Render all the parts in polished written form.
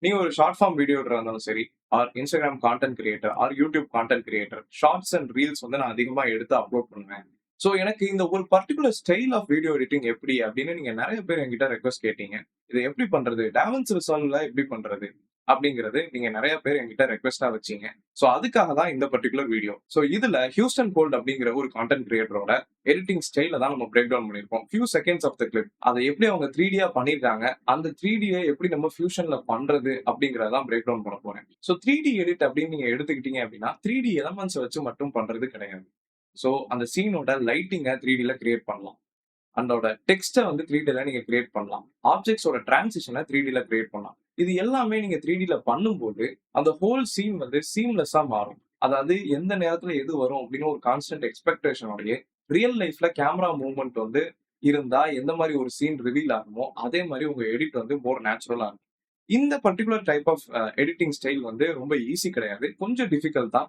நீங்க ஒரு short form video இருந்தாலும் சரி, or Instagram content creator, or YouTube content creator, shorts and reels வந்து நான் அதிகமா எடுத்து அப்லோட் பண்ணுவேன். ஸோ எனக்கு இந்த ஒரு particular style of video editing எப்படி அப்படின்னு நீங்க நெறைய பேர் என்கிட்ட ரெக்வெஸ்ட் கேட்டீங்க. இத எப்படி பண்றது? DaVinci Resolveல எப்படி பண்றது? அப்படிங்கிறது நீங்க நெறைய பேர் என்கிட்ட ரெக்வெஸ்ட்டா வச்சீங்க. ஸோ அதுக்காக தான் இந்த பர்ட்டிகுலர் வீடியோ. ஸோ இதுல ஹியூஸ்டன் கோல்ட் அப்படிங்கிற ஒரு கான்டென்ட் கிரியேட்டரோட எடிட்டிங் ஸ்டைல தான் நம்ம பிரேக் டவுன் பண்ணியிருக்கோம். Few seconds of the clip. அத எப்படி அவங்க 3Dயா பண்ணியிருக்காங்க, அந்த 3Dய எப்படி நம்ம ஃபியூஷன்ல பண்றது அப்படிங்கிறத தான் பிரேக் டவுன் பண்ண போறேன். ஸோ 3D எடிட் அப்படின்னு நீங்க எடுத்துக்கிட்டீங்க அப்படின்னா, 3D எலமெண்ட்ஸ் வச்சு மட்டும் பண்றது கிடையாது. ஸோ அந்த சீனோட லைட்டிங்க 3Dல கிரியேட் பண்ணலாம். அதோட டெக்ஸ்ட்ட வந்து 3Dல நீங்க கிரியேட் பண்ணலாம். ஆப்ஜெக்ட்ஸோட டிரான்சிஷன 3Dல கிரியேட் பண்ணலாம். இது எல்லாமே நீங்க 3Dல பண்ணும்போது, அந்த ஹோல் சீன் வந்து சீம்லெஸ்ஸா மாறும். அதாவது எந்த நேரத்துல எது வரும் அப்படின்னு ஒரு கான்ஸ்டன்ட் எக்ஸ்பெக்டேஷனோடயே, ரியல் லைஃப்ல கேமரா மூவ்மெண்ட் வந்து இருந்தா எந்த மாரி ஒரு சீன் ரிவீல் ஆகுமோ, அதே மாரி உங்க எடிட் வந்து மோர் நேச்சுரலா இருக்கும். இந்த particular type of editing style வந்து ரொம்ப ஈஸி கிடையாது. கொஞ்சம் டிஃபிகல்ட் தான்.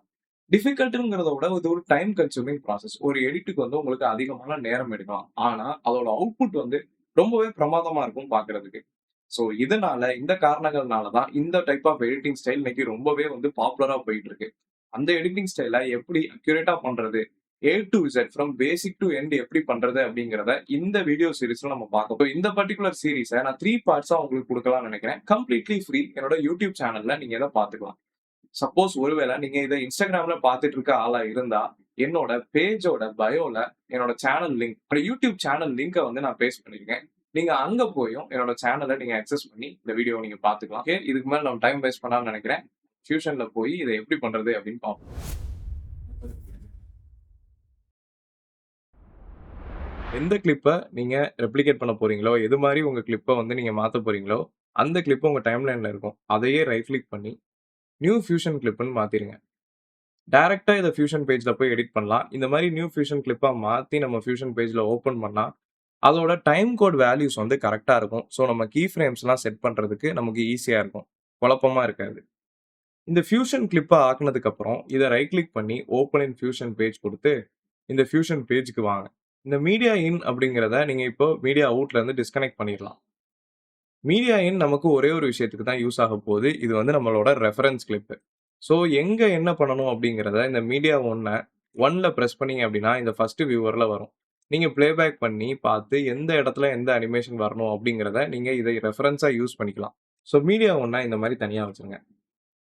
டிஃபிகல்ட்ங்கிறத விட இது ஒரு டைம் கன்சூமிங் ப்ராசஸ். ஒரு எடிட்டுக்கு வந்து உங்களுக்கு அதிகமான நேரம் எடுக்கலாம். ஆனா, அதோட அவுட்புட் வந்து ரொம்பவே பிரமாதமா இருக்கும் பார்க்கறதுக்கு. ஸோ இதனால, இந்த காரணங்கள்னால தான் இந்த டைப் ஆஃப் எடிட்டிங் ஸ்டைல் இன்னைக்கு ரொம்பவே வந்து பாப்புலரா போயிட்டு இருக்கு. அந்த எடிட்டிங் ஸ்டைல எப்படி அக்யூரேட்டா பண்றது? A to Z from basic to end எப்படி பண்றது? அப்படிங்கிறத இந்த வீடியோ சீரிஸ்ல நம்ம பார்க்க போறோம். இந்த பர்ட்டிகுலர் சீரிஸ நான் 3 பார்ட்ஸா உங்களுக்கு குடுக்கலாம்னு நெனைக்கிறேன். Completely free. என்னோட YouTube சேனல்ல நீங்க இத பார்த்துக்கலாம். சப்போஸ் ஒருவேளை நீங்க இத Instagramல பார்த்துட்டு இருக்க ஆளா இருந்தா, என்னோட பேஜோட பயோல என்னோட சேனல் லிங்க், என்னோட YouTube சேனல் லிங்க வந்து நான் பேஸ்ட் பண்ணியிருக்கேன். நீங்க அங்க போயும் என்னோட சேனல நீங்க அக்சஸ் பண்ணி இந்த வீடியோவ நீங்க பார்த்துக்கலாம். ஓகே. இதுக்கு மேல நம்ம டைம் வேஸ்ட் பண்ணாம நெனைக்கிறேன். ஃபியூஷன்ல போய் இத எப்படி பண்றது அப்படின்னு பார்ப்போம். எந்த கிளிப்ப நீங்க ரெப்ளிகேட் பண்ண போறீங்களோ, எது மாரி உங்க கிளிப்ப வந்து நீங்க மாத்தப் போறீங்களோ, அந்த கிளிப் உங்க டைம்லைன்ல இருக்கும். அதையே ரைட் கிளிக் பண்ணி, நியூ ஃபியூஷன் கிளிப்ன்னு மாத்திருங்க. டைரக்ட்டா இத ஃபியூஷன் பேஜ்ல போய் எடிட் பண்ணலாம். இந்த மாரி நியூ ஃபியூஷன் கிளிப்பா மாத்தி நம்ம ஃபியூஷன் பேஜ்ல ஓப்பன் பண்ணா, அதோட டைம் கோட் வேல்யூஸ் வந்து கரெக்ட்டா இருக்கும். ஸோ நம்ம கீ ஃபிரேம்ஸ்லாம் செட் பண்றதுக்கு நமக்கு ஈஸியா இருக்கும். குழப்பமா இருக்காது. இந்த ஃபியூஷன் கிளிப்பா ஆக்குனதுக்கு அப்புறம், இத ரைட் கிளிக் பண்ணி ஓப்பன் இன் ஃபியூஷன் பேஜ் குடுத்து, இந்த ஃபியூஷன் பேஜ்க்கு வாங்க. இந்த மீடியா இன் அப்படிங்கிறத நீங்க இப்போ மீடியா அவுட்ல இருந்து டிஸ்கனெக்ட் பண்ணிறலாம். மீடியா இன் நமக்கு ஒரே ஒரு விஷயத்துக்கு தான் யூஸ் ஆகப் போகுது. இது வந்து நம்மளோட ரெஃபரன்ஸ் கிளிப். ஸோ எங்க என்ன பண்ணணும் அப்படிங்கிறத இந்த மீடியா 1ல பிரஸ் பண்ணீங்க அப்படின்னா, இந்த ஃபர்ஸ்ட் வியூவர்ல வரும். நீங்க பிளேபேக் பண்ணி பார்த்து எந்த இடத்துல எந்த அனிமேஷன் வரணும் அப்படிங்கிறத நீங்க இதை ரெஃபரன்ஸா யூஸ் பண்ணிக்கலாம். ஸோ மீடியா 1 இந்த மாரி தனியா வச்சுருங்க.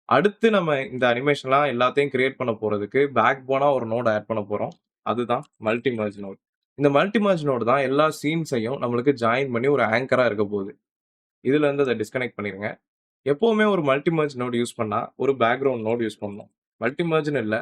அடுத்து நம்ம இந்த அனிமேஷன்லாம் எல்லாத்தையும் கிரியேட் பண்ண போறதுக்கு பேக் போனா ஒரு நோட் ஆட் பண்ண போறோம். அதுதான் மல்டி மெர்ஜ் நோட். இந்த மல்டி மெர்ஜ் நோட் தான் எல்லா சீன்ஸையும் நம்மளுக்கு ஜாயின் பண்ணி ஒரு ஆங்கரா இருக்க போகுது. இதுல இருந்து அத டிஸ்கனெக்ட் பண்ணிருங்க. எப்பவுமே ஒரு மல்டி மெர்ஜ் நோட் யூஸ் பண்ணா, ஒரு பேக்கிரவுண்ட் நோட் யூஸ் பண்ணணும். மல்டி மெர்ஜ்ன்னு இல்ல.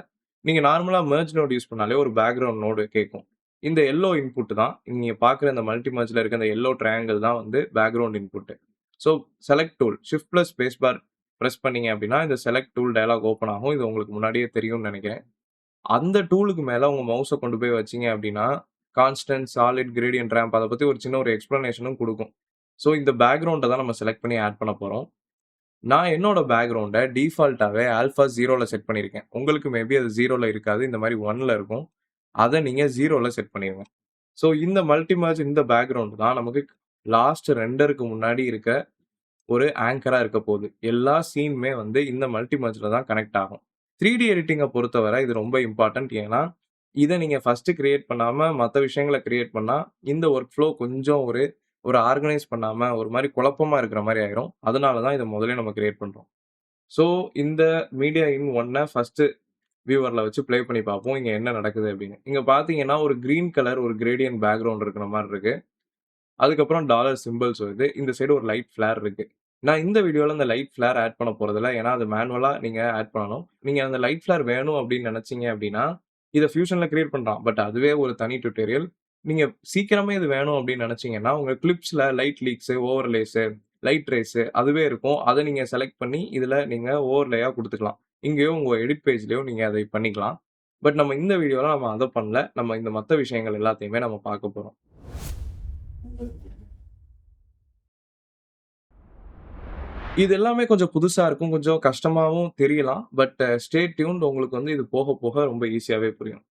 நீங்க நார்மலா மெர்ஜ் நோட் யூஸ் பண்ணாலே ஒரு பேக்கிரவுண்ட் நோட் கேட்கும். இந்த எல்லோ இன்புட் தான் நீங்க பார்க்குற இந்த மல்டி மெர்ஜ்ல இருக்க அந்த எல்லோ ட்ரையாங்கிள் தான் வந்து background input. So select tool shift plus space bar press பண்ணீங்க அப்படின்னா, இந்த செலக்ட் டூல் டயலாக் ஓப்பன் ஆகும். இது உங்களுக்கு முன்னாடியே தெரியும்னு நெனைக்கிறேன். அந்த டூலுக்கு மேல உங்க மவுஸ கொண்டு போய் வச்சீங்க அப்படின்னா, கான்ஸ்டன்ட், சாலிட், கிரேடியன்ட் ரேம்ப் அத பத்தி ஒரு சின்ன ஒரு எக்ஸ்ப்ளனேஷனும் குடுக்கும். ஸோ இந்த பேக்கிரவுண்ட தான் நம்ம செலக்ட் பண்ணி ஆட் பண்ண போறோம். நான் என்னோட பேக்கிரவுண்ட டிஃபால்ட்டாவே ஆல்பா 0ல செட் பண்ணியிருக்கேன். உங்களுக்கு மேபி அது 0ல இருக்காது. இந்த மாரி 1ல இருக்கும். அத நீங்க 0ல செட் பண்ணிருங்க. ஸோ இந்த மல்டி மெர்ஜ் இந்த பேக்கிரவுண்ட் தான் நமக்கு லாஸ்ட் ரெண்டருக்கு முன்னாடி இருக்க ஒரு ஆங்கரா இருக்க போகுது. எல்லா சீனுமே வந்து இந்த மல்டி மெர்ஜ்ல தான் கனெக்ட் ஆகும். 3டி எடிட்டிங்க பொறுத்தவரை இது ரொம்ப இம்பார்ட்டன்ட். ஏன்னா, இத நீங்க ஃபர்ஸ்ட் கிரியேட் பண்ணாம மத்த விஷயங்கள கிரியேட் பண்ணா, இந்த வொர்க் ஃப்ளோ கொஞ்சம் ஒரு ஒரு ஆர்கனைஸ் பண்ணாம ஒரு மாரி குழப்பமா இருக்கிற மாரி ஆயிரும். அதனால தான் இத முதல்லயே நம்ம கிரியேட் பண்றோம். ஸோ இந்த மீடியா இன் 1 ஃபர்ஸ்ட் வியூவர்ல வச்சு ப்ளே பண்ணி பார்ப்போம். இங்க என்ன நடக்குது அப்படின்னு. இங்க பார்த்தீங்கன்னா, ஒரு கிரீன் கலர் ஒரு கிரேடியன்ட் பேக்கிரவுண்ட் இருக்கிற மாரி இருக்கு. அதுக்கப்புறம் டாலர் சிம்பல்ஸ் வருது. இந்த சைடு ஒரு லைட் ஃபிளேர் இருக்கு. நான் இந்த வீடியோல அந்த லைட் ஃபிளேர் ஆட் பண்ண போறதில்ல. ஏன்னா, அது மேனுவலா நீங்க ஆட் பண்ணணும். நீங்க அந்த லைட் ஃபிளேர் வேணும் அப்படின்னு நெனச்சீங்க அப்படின்னா, இத ஃபியூஷன்ல கிரியேட் பண்றான். பட் அதுவே ஒரு தனி டியூட்டோரியல். நீங்க சீக்கிரமே இது வேணும் அப்படின்னு நெனச்சீங்கன்னா, உங்க கிளிப்ஸ்ல light leaks, overlays, light rays அதுவே இருக்கும். அத நீங்க செலக்ட் பண்ணி இதுல நீங்க ஓவர்லேயா குடுத்துக்கலாம். இங்கேயோ உங்க எடிட் பேஜ்லயோ நீங்க அதை பண்ணிக்கலாம். பட் நம்ம இந்த வீடியோல நம்ம அத பண்ணல. நம்ம இந்த மத்த விஷயங்கள் எல்லாத்தையுமே நம்ம பார்க்க போறோம். இது எல்லாமே கொஞ்சம் புதுசா இருக்கும். கொஞ்சம் கஷ்டமாவும் தெரியலாம். பட் ஸ்டே டியூன்ட் உங்களுக்கு வந்து இது போக, போக ரொம்ப ஈஸியாவே புரியும்.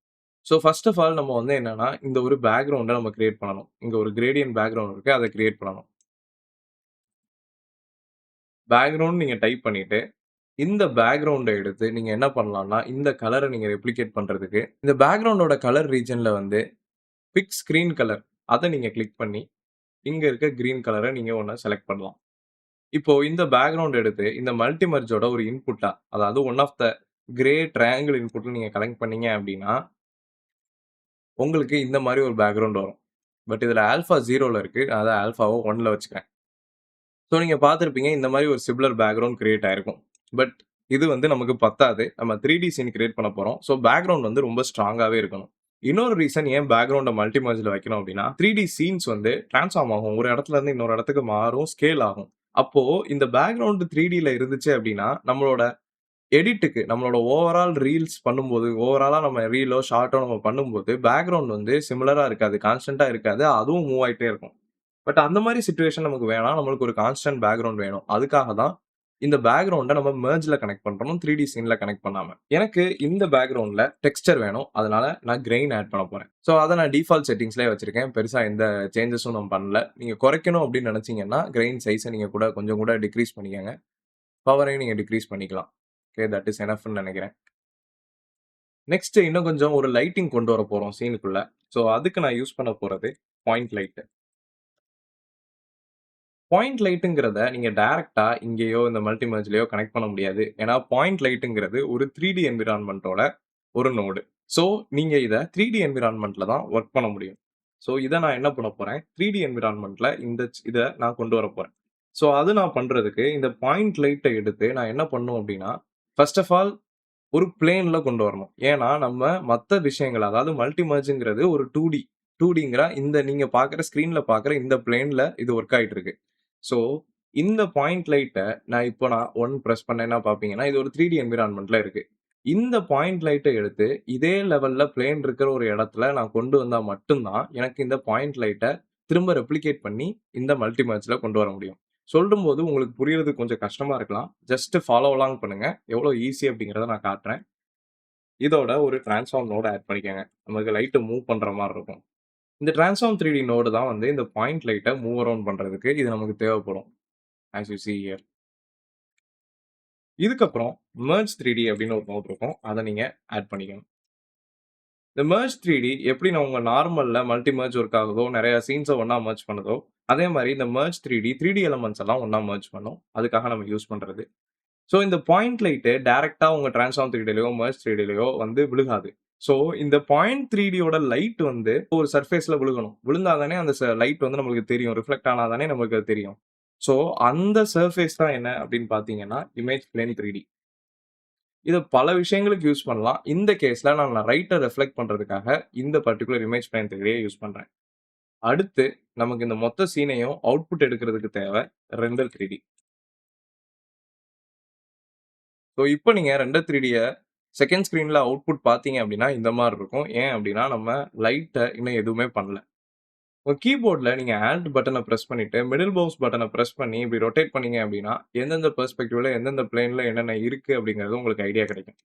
ஸோ ஃபர்ஸ்ட் ஆஃப் ஆல் நம்ம வந்து என்னன்னா, இந்த ஒரு பேக்கிரவுண்ட நம்ம கிரியேட் பண்ணணும். இங்க ஒரு கிரேடியன்ட் பேக்கிரவுண்ட் இருக்கு. அத கிரியேட் பண்ணணும். பேக்கிரவுண்ட் நீங்க டைப் பண்ணிட்டு, இந்த பேக்கிரவுண்ட எடுத்து நீங்க என்ன பண்ணலாம்னா, இந்த கலர நீங்க ரெப்ளிகேட் பண்றதுக்கு, இந்த பேக்கிரவுண்டோட கலர் ரீஜியன்ல வந்து பிக் ஸ்கிரீன் கலர் அத நீங்க கிளிக் பண்ணி, இங்க இருக்க கிரீன் கலர நீங்க ஒண்ண செலக்ட் பண்ணலாம். இப்போ இந்த பேக்கிரவுண்ட் எடுத்து, இந்த மல்டி மெர்ஜோட ஒரு இன்புட்டா, அதாவது one of the grey triangle இன்புட்ன்னு நீங்க கனெக்ட் பண்ணீங்க அப்டின்னா, உங்களுக்கு இந்த மாரி ஒரு பேக்கிரவுண்ட் வரும். பட் இதுல ஆல்பா 0ல இருக்கு. அதான் ஆல்பாவ 1ல வச்சுக்கிறேன். ஸோ நீங்க பார்த்திருப்பீங்க, இந்த மாரி ஒரு சிமிலர் பேக்கிரவுண்ட் கிரியேட் ஆயிருக்கும். பட் இது வந்து நமக்கு பத்தாது. நம்ம 3டி சீன் கிரியேட் பண்ண போறோம். ஸோ பேக்கிரவுண்ட் வந்து ரொம்ப ஸ்ட்ராங்காவே இருக்கணும். இன்னொரு ரீசன் ஏன் பேக்கிரவுண்ட மல்டி மெர்ஜ்ல வைக்கணும் அப்டின்னா, 3டி சீன்ஸ் வந்து ட்ரான்ஸ்ஃபார்ம் ஆகும். ஒரு இடத்துல இருந்து இன்னொரு இடத்துக்கு மாறும், ஸ்கேல் ஆகும். அப்போ இந்த பேக்கிரவுண்ட் 3டில இருந்துச்சு அப்டின்னா, நம்மளோட எடிட்டுக்கு நம்மளோட ஓவரால் ரீல்ஸ் பண்ணும்போது, ஓவராலா நம்ம ரீலோ, ஷார்ட்டோ நம்ம பண்ணும்போது, பேக்கிரவுண்ட் வந்து சிமிலரா இருக்காது. கான்ஸ்டன்ட்டா இருக்காது. அதுவும் மூவ் ஆயிட்டே இருக்கும். பட் அந்த மாரி சிச்சுவேஷன் நமக்கு வேணாம். நம்மளுக்கு ஒரு கான்ஸ்டன்ட் பேக்கிரவுண்ட் வேணும். அதுக்காக தான் இந்த பேக்கிரவுண்ட நம்ம மெர்ஜ்ல கனெக்ட் பண்றோம். 3டி சீன்ல கனெக்ட் பண்ணாம. எனக்கு இந்த பேக்கிரவுண்ட்ல டெக்ஸ்சர் வேணும். அதனால நான் கிரெயின் ஆட் பண்ண போறேன். ஸோ அத நான் டிஃபால்ட் செட்டிங்ஸ்லயே வச்சிருக்கேன். பெருசா எந்த சேஞ்சஸும் நான் பண்ணல. நீங்க குறைக்கணும் அப்படின்னு நினைச்சீங்கன்னா, கிரெயின் சைஸ நீங்க கூட கொஞ்சம் கூட டிக்ரீஸ் பண்ணிக்கங்க. பவரையும் நீங்க டிக்ரீஸ் பண்ணிக்கலாம். ஓகே தட் இஸ் எனஃப்ன்னு நெனைக்கிறேன். நெக்ஸ்ட் இன்னும் கொஞ்சம் ஒரு லைட்டிங் கொண்டு வர போறோம் சீனுக்குள்ள. ஸோ அதுக்கு நான் யூஸ் பண்ண போறது பாயிண்ட் லைட். பாயிண்ட் லைட்ங்கிறத நீங்க டைரக்ட்டா இங்கேயோ இந்த மல்டி மெர்ஜ்லயோ கனெக்ட் பண்ண முடியாது. ஏன்னா பாயிண்ட் லைட்ங்கிறது ஒரு 3டி என்வைரன்மென்ட்டோட ஒரு நோடு. ஸோ நீங்க இத 3டி என்வைரன்மென்ட்ல தான் வொர்க் பண்ண முடியும். ஸோ இத நான் என்ன பண்ண போறேன், 3டி என்வைரன்மென்ட்ல இத நான் கொண்டு வரப்போறேன். ஸோ அது நான் பண்றதுக்கு இந்த பாயிண்ட் லைட்ட எடுத்து நான் என்ன பண்ணணும் அப்டின்னா, ஃபர்ஸ்ட் ஆஃப் ஆல் ஒரு பிளேன்ல கொண்டு வரணும். ஏன்னா, நம்ம மத்த விஷயங்கள் அதாவது மல்டி மெர்ஜ்ங்கிறது ஒரு 2டி. 2டிங்கிற இந்த நீங்க பார்க்குற ஸ்க்ரீன்ல பார்க்குற இந்த பிளேன்ல இது வொர்க் ஆயிட்டு இருக்கு. ஸோ, இந்த பாயிண்ட் லைட்ட நான் 1 பிரஸ் பண்ணேன்னா பார்ப்பீங்கன்னா, இது ஒரு 3டி என்வைரன்மென்ட்ல இருக்கு. இந்த பாயிண்ட் லைட்ட எடுத்து இதே லெவல்ல பிளேன் இருக்கிற ஒரு இடத்துல நான் கொண்டு வந்தா மட்டும் தான், எனக்கு இந்த பாயிண்ட் லைட்ட திரும்ப ரெப்ளிகேட் பண்ணி இந்த மல்டி மெர்ஜ்ல கொண்டு வர முடியும். சொல்லும்போது உங்களுக்கு புரியறதுக்கு கொஞ்சம் கஷ்டமா இருக்கலாம். ஜஸ்ட் ஃபாலோ அலாங் பண்ணுங்க. எவ்வளோ ஈஸி அப்படிங்கிறத நான் காட்டுறேன். இதோட ஒரு ட்ரான்ஸ்ஃபார்ம் நோட் ஆட் பண்ணிக்கங்க. நமக்கு லைட்ட மூவ் பண்ற மாரி இருக்கும். இந்த ட்ரான்ஸ்ஃபார்ம் 3டி நோடு தான் வந்து இந்த பாயிண்ட் லைட்ட மூவ் அரவுண்ட் பண்றதுக்கு இது நமக்கு தேவைப்படும். As you see here. இதுக்கப்புறம் மெர்ஜ் 3டி அப்படின்னு ஒரு நோட் இருக்கும். அத நீங்க ஆட் பண்ணிக்கணும். இந்த மெர்ஜ் 3டி எப்படி நான் உங்க நார்மல்ல மல்டி மெர்ஜ் ஒர்க் ஆகுதோ, நெறைய சீன்ஸ ஒண்ணா மெர்ஜ் பண்ணுதோ, அதே மாரி இந்த மெர்ஜ் 3டி 3டி எலிமெண்ட்ஸ் எல்லாம் ஒண்ணா மெர்ஜ் பண்ணும். அதுக்காக நம்ம யூஸ் பண்றது. ஸோ இந்த பாயிண்ட் லைட்டு டைரக்ட்டா உங்க ட்ரான்ஸ்ஃபார்ம் 3டிலயோ, மெர்ஜ் 3டிலயோ வந்து விழுகாது. ஸோ இந்த பாயிண்ட் 3டியோட லைட் வந்து ஒரு சர்ஃபேஸ்ல விழுகணும். விழுந்தா தானே அந்த லைட் வந்து நம்மளுக்கு தெரியும். ரிஃப்ளெக்ட் ஆனா தானே நமக்கு அது தெரியும். ஸோ அந்த சர்ஃபேஸ் தான் என்ன அப்படின்னு பார்த்தீங்கன்னா, இமேஜ் பிளேன் 3டி. இத பல விஷயங்களுக்கு யூஸ் பண்ணலாம். இந்த கேஸ்ல நான் ரைட்ட ரிஃப்ளெக்ட் பண்றதுக்காக இந்த பர்ட்டிகுலர் இமேஜ் பிளேன் 3டிய யூஸ் பண்றேன். அடுத்து நமக்கு இந்த மொத்த சீனையும் அவுட்புட் எடுக்கிறதுக்கு தேவை ரெண்டர் 3டி. ஸோ இப்ப நீங்க ரெண்டர் 3டிய செகண்ட் ஸ்க்ரீன்ல அவுட்புட் பார்த்தீங்க அப்படின்னா, இந்த மாரி இருக்கும். ஏன் அப்படின்னா, நம்ம லைட்ட இன்னும் எதுவுமே பண்ணல. உங்க கீபோர்ட்ல நீங்க ஆல்ட் பட்டன பிரஸ் பண்ணிட்டு, மிடில் மவுஸ் பட்டன பிரஸ் பண்ணி இப்படி ரொட்டேட் பண்ணீங்க அப்படின்னா, எந்தெந்த பெர்ஸ்பெக்டிவ்ல, எந்தெந்த பிளேன்ல என்னென்ன இருக்கு அப்படிங்கிறது உங்களுக்கு ஐடியா கிடைக்கும்.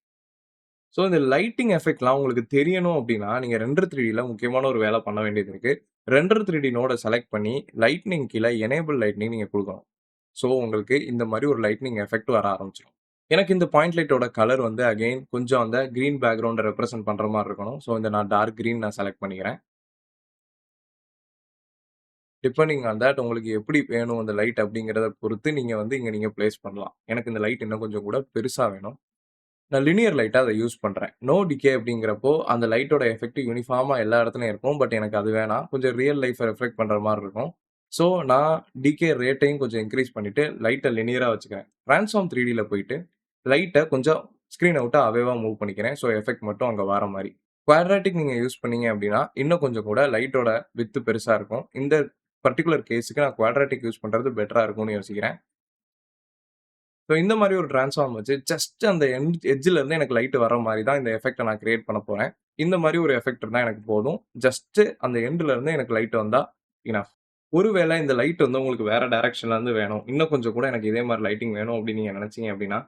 ஸோ இந்த லைட்டிங் எஃபெக்ட்லாம் உங்களுக்கு தெரியணும் அப்படின்னா, நீங்க ரெண்டர் 3டில முக்கியமான ஒரு வேலை பண்ண வேண்டியது இருக்கு. ரெண்டர் 3டி நோட செலக்ட் பண்ணி, லைட்னிங் கீழ எனேபிள் லைட்னிங் நீங்க குடுக்கணும். ஸோ உங்களுக்கு இந்த மாரி ஒரு லைட்னிங் எஃபெக்ட் வர ஆரம்பிச்சுரும். எனக்கு இந்த பாயிண்ட் லைட்டோட கலர் வந்து அகைன் கொஞ்சம் அந்த கிரீன் பேக்கிரவுண்ட ரெப்ரசன்ட் பண்ற மாரி இருக்கணும். ஸோ இந்த நான் டார்க் கிரீன் நான் செலக்ட் பண்ணிக்கிறேன். டிபெண்டிங் ஆன் தட் உங்களுக்கு எப்படி வேணும் அந்த லைட் அப்படிங்கிறத பொறுத்து நீங்க வந்து இங்க நீங்க பிளேஸ் பண்ணலாம். எனக்கு இந்த லைட் இன்னும் கொஞ்சம் கூட பெருசா வேணும். நான் லினியர் லைட்டா அத யூஸ் பண்றேன். நோ டிகே அப்படிங்கிறப்போ அந்த லைட்டோட எஃபெக்ட் யூனிஃபார்மா எல்லா இடத்துலயும் இருக்கும். பட் எனக்கு அது வேணாம். கொஞ்சம் ரியல் லைஃப்ப ரிஃப்ளெக்ட் பண்ற மாரி இருக்கும். ஸோ நான் டிகே ரேட்டையும் கொஞ்சம் இன்கிரீஸ் பண்ணிட்டு லைட்ட லினியரா வச்சுக்கிறேன். ட்ரான்ஸ்ஃபார்ம் 3டில போயிட்டு லைட்ட கொஞ்சம் ஸ்க்ரீன விட்டு அவேவா மூவ் பண்ணிக்கிறேன். ஸோ எஃபெக்ட் மட்டும் அங்க வர மாரி. குவாட்ராட்டிக் நீங்க யூஸ் பண்ணீங்க அப்படின்னா, இன்னும் கொஞ்சம் கூட லைட்டோட விட்த் பெருசா இருக்கும். இந்த பர்ட்டிகுலர் கேஸ்க்கு நான் குவாட்ராட்டிக் யூஸ் பண்றது பெட்டரா இருக்கும்னு யோசிக்கிறேன். ஸோ இந்த மாரி ஒரு ட்ரான்ஸ்ஃபார்ம் வச்சு ஜஸ்ட் அந்த எட்ஜ்ல இருந்து எனக்கு லைட் வர மாரி தான் இந்த எஃபெக்ட்ட நான் கிரியேட் பண்ண போறேன். இந்த மாரி ஒரு எஃபெக்ட் இருந்தா எனக்கு போதும். ஜஸ்ட் அந்த எண்ட்ல இருந்து எனக்கு லைட் வந்தா எனஃப். ஒருவேள இந்த லைட் வந்து உங்களுக்கு வேற டைரக்ஷன்ல இருந்து வேணும். இன்னும் கொஞ்சம் கூட எனக்கு இதே மாரி லைட்டிங் வேணும் அப்படின்னு நீங்க நினைச்சீங்க அப்படின்னா,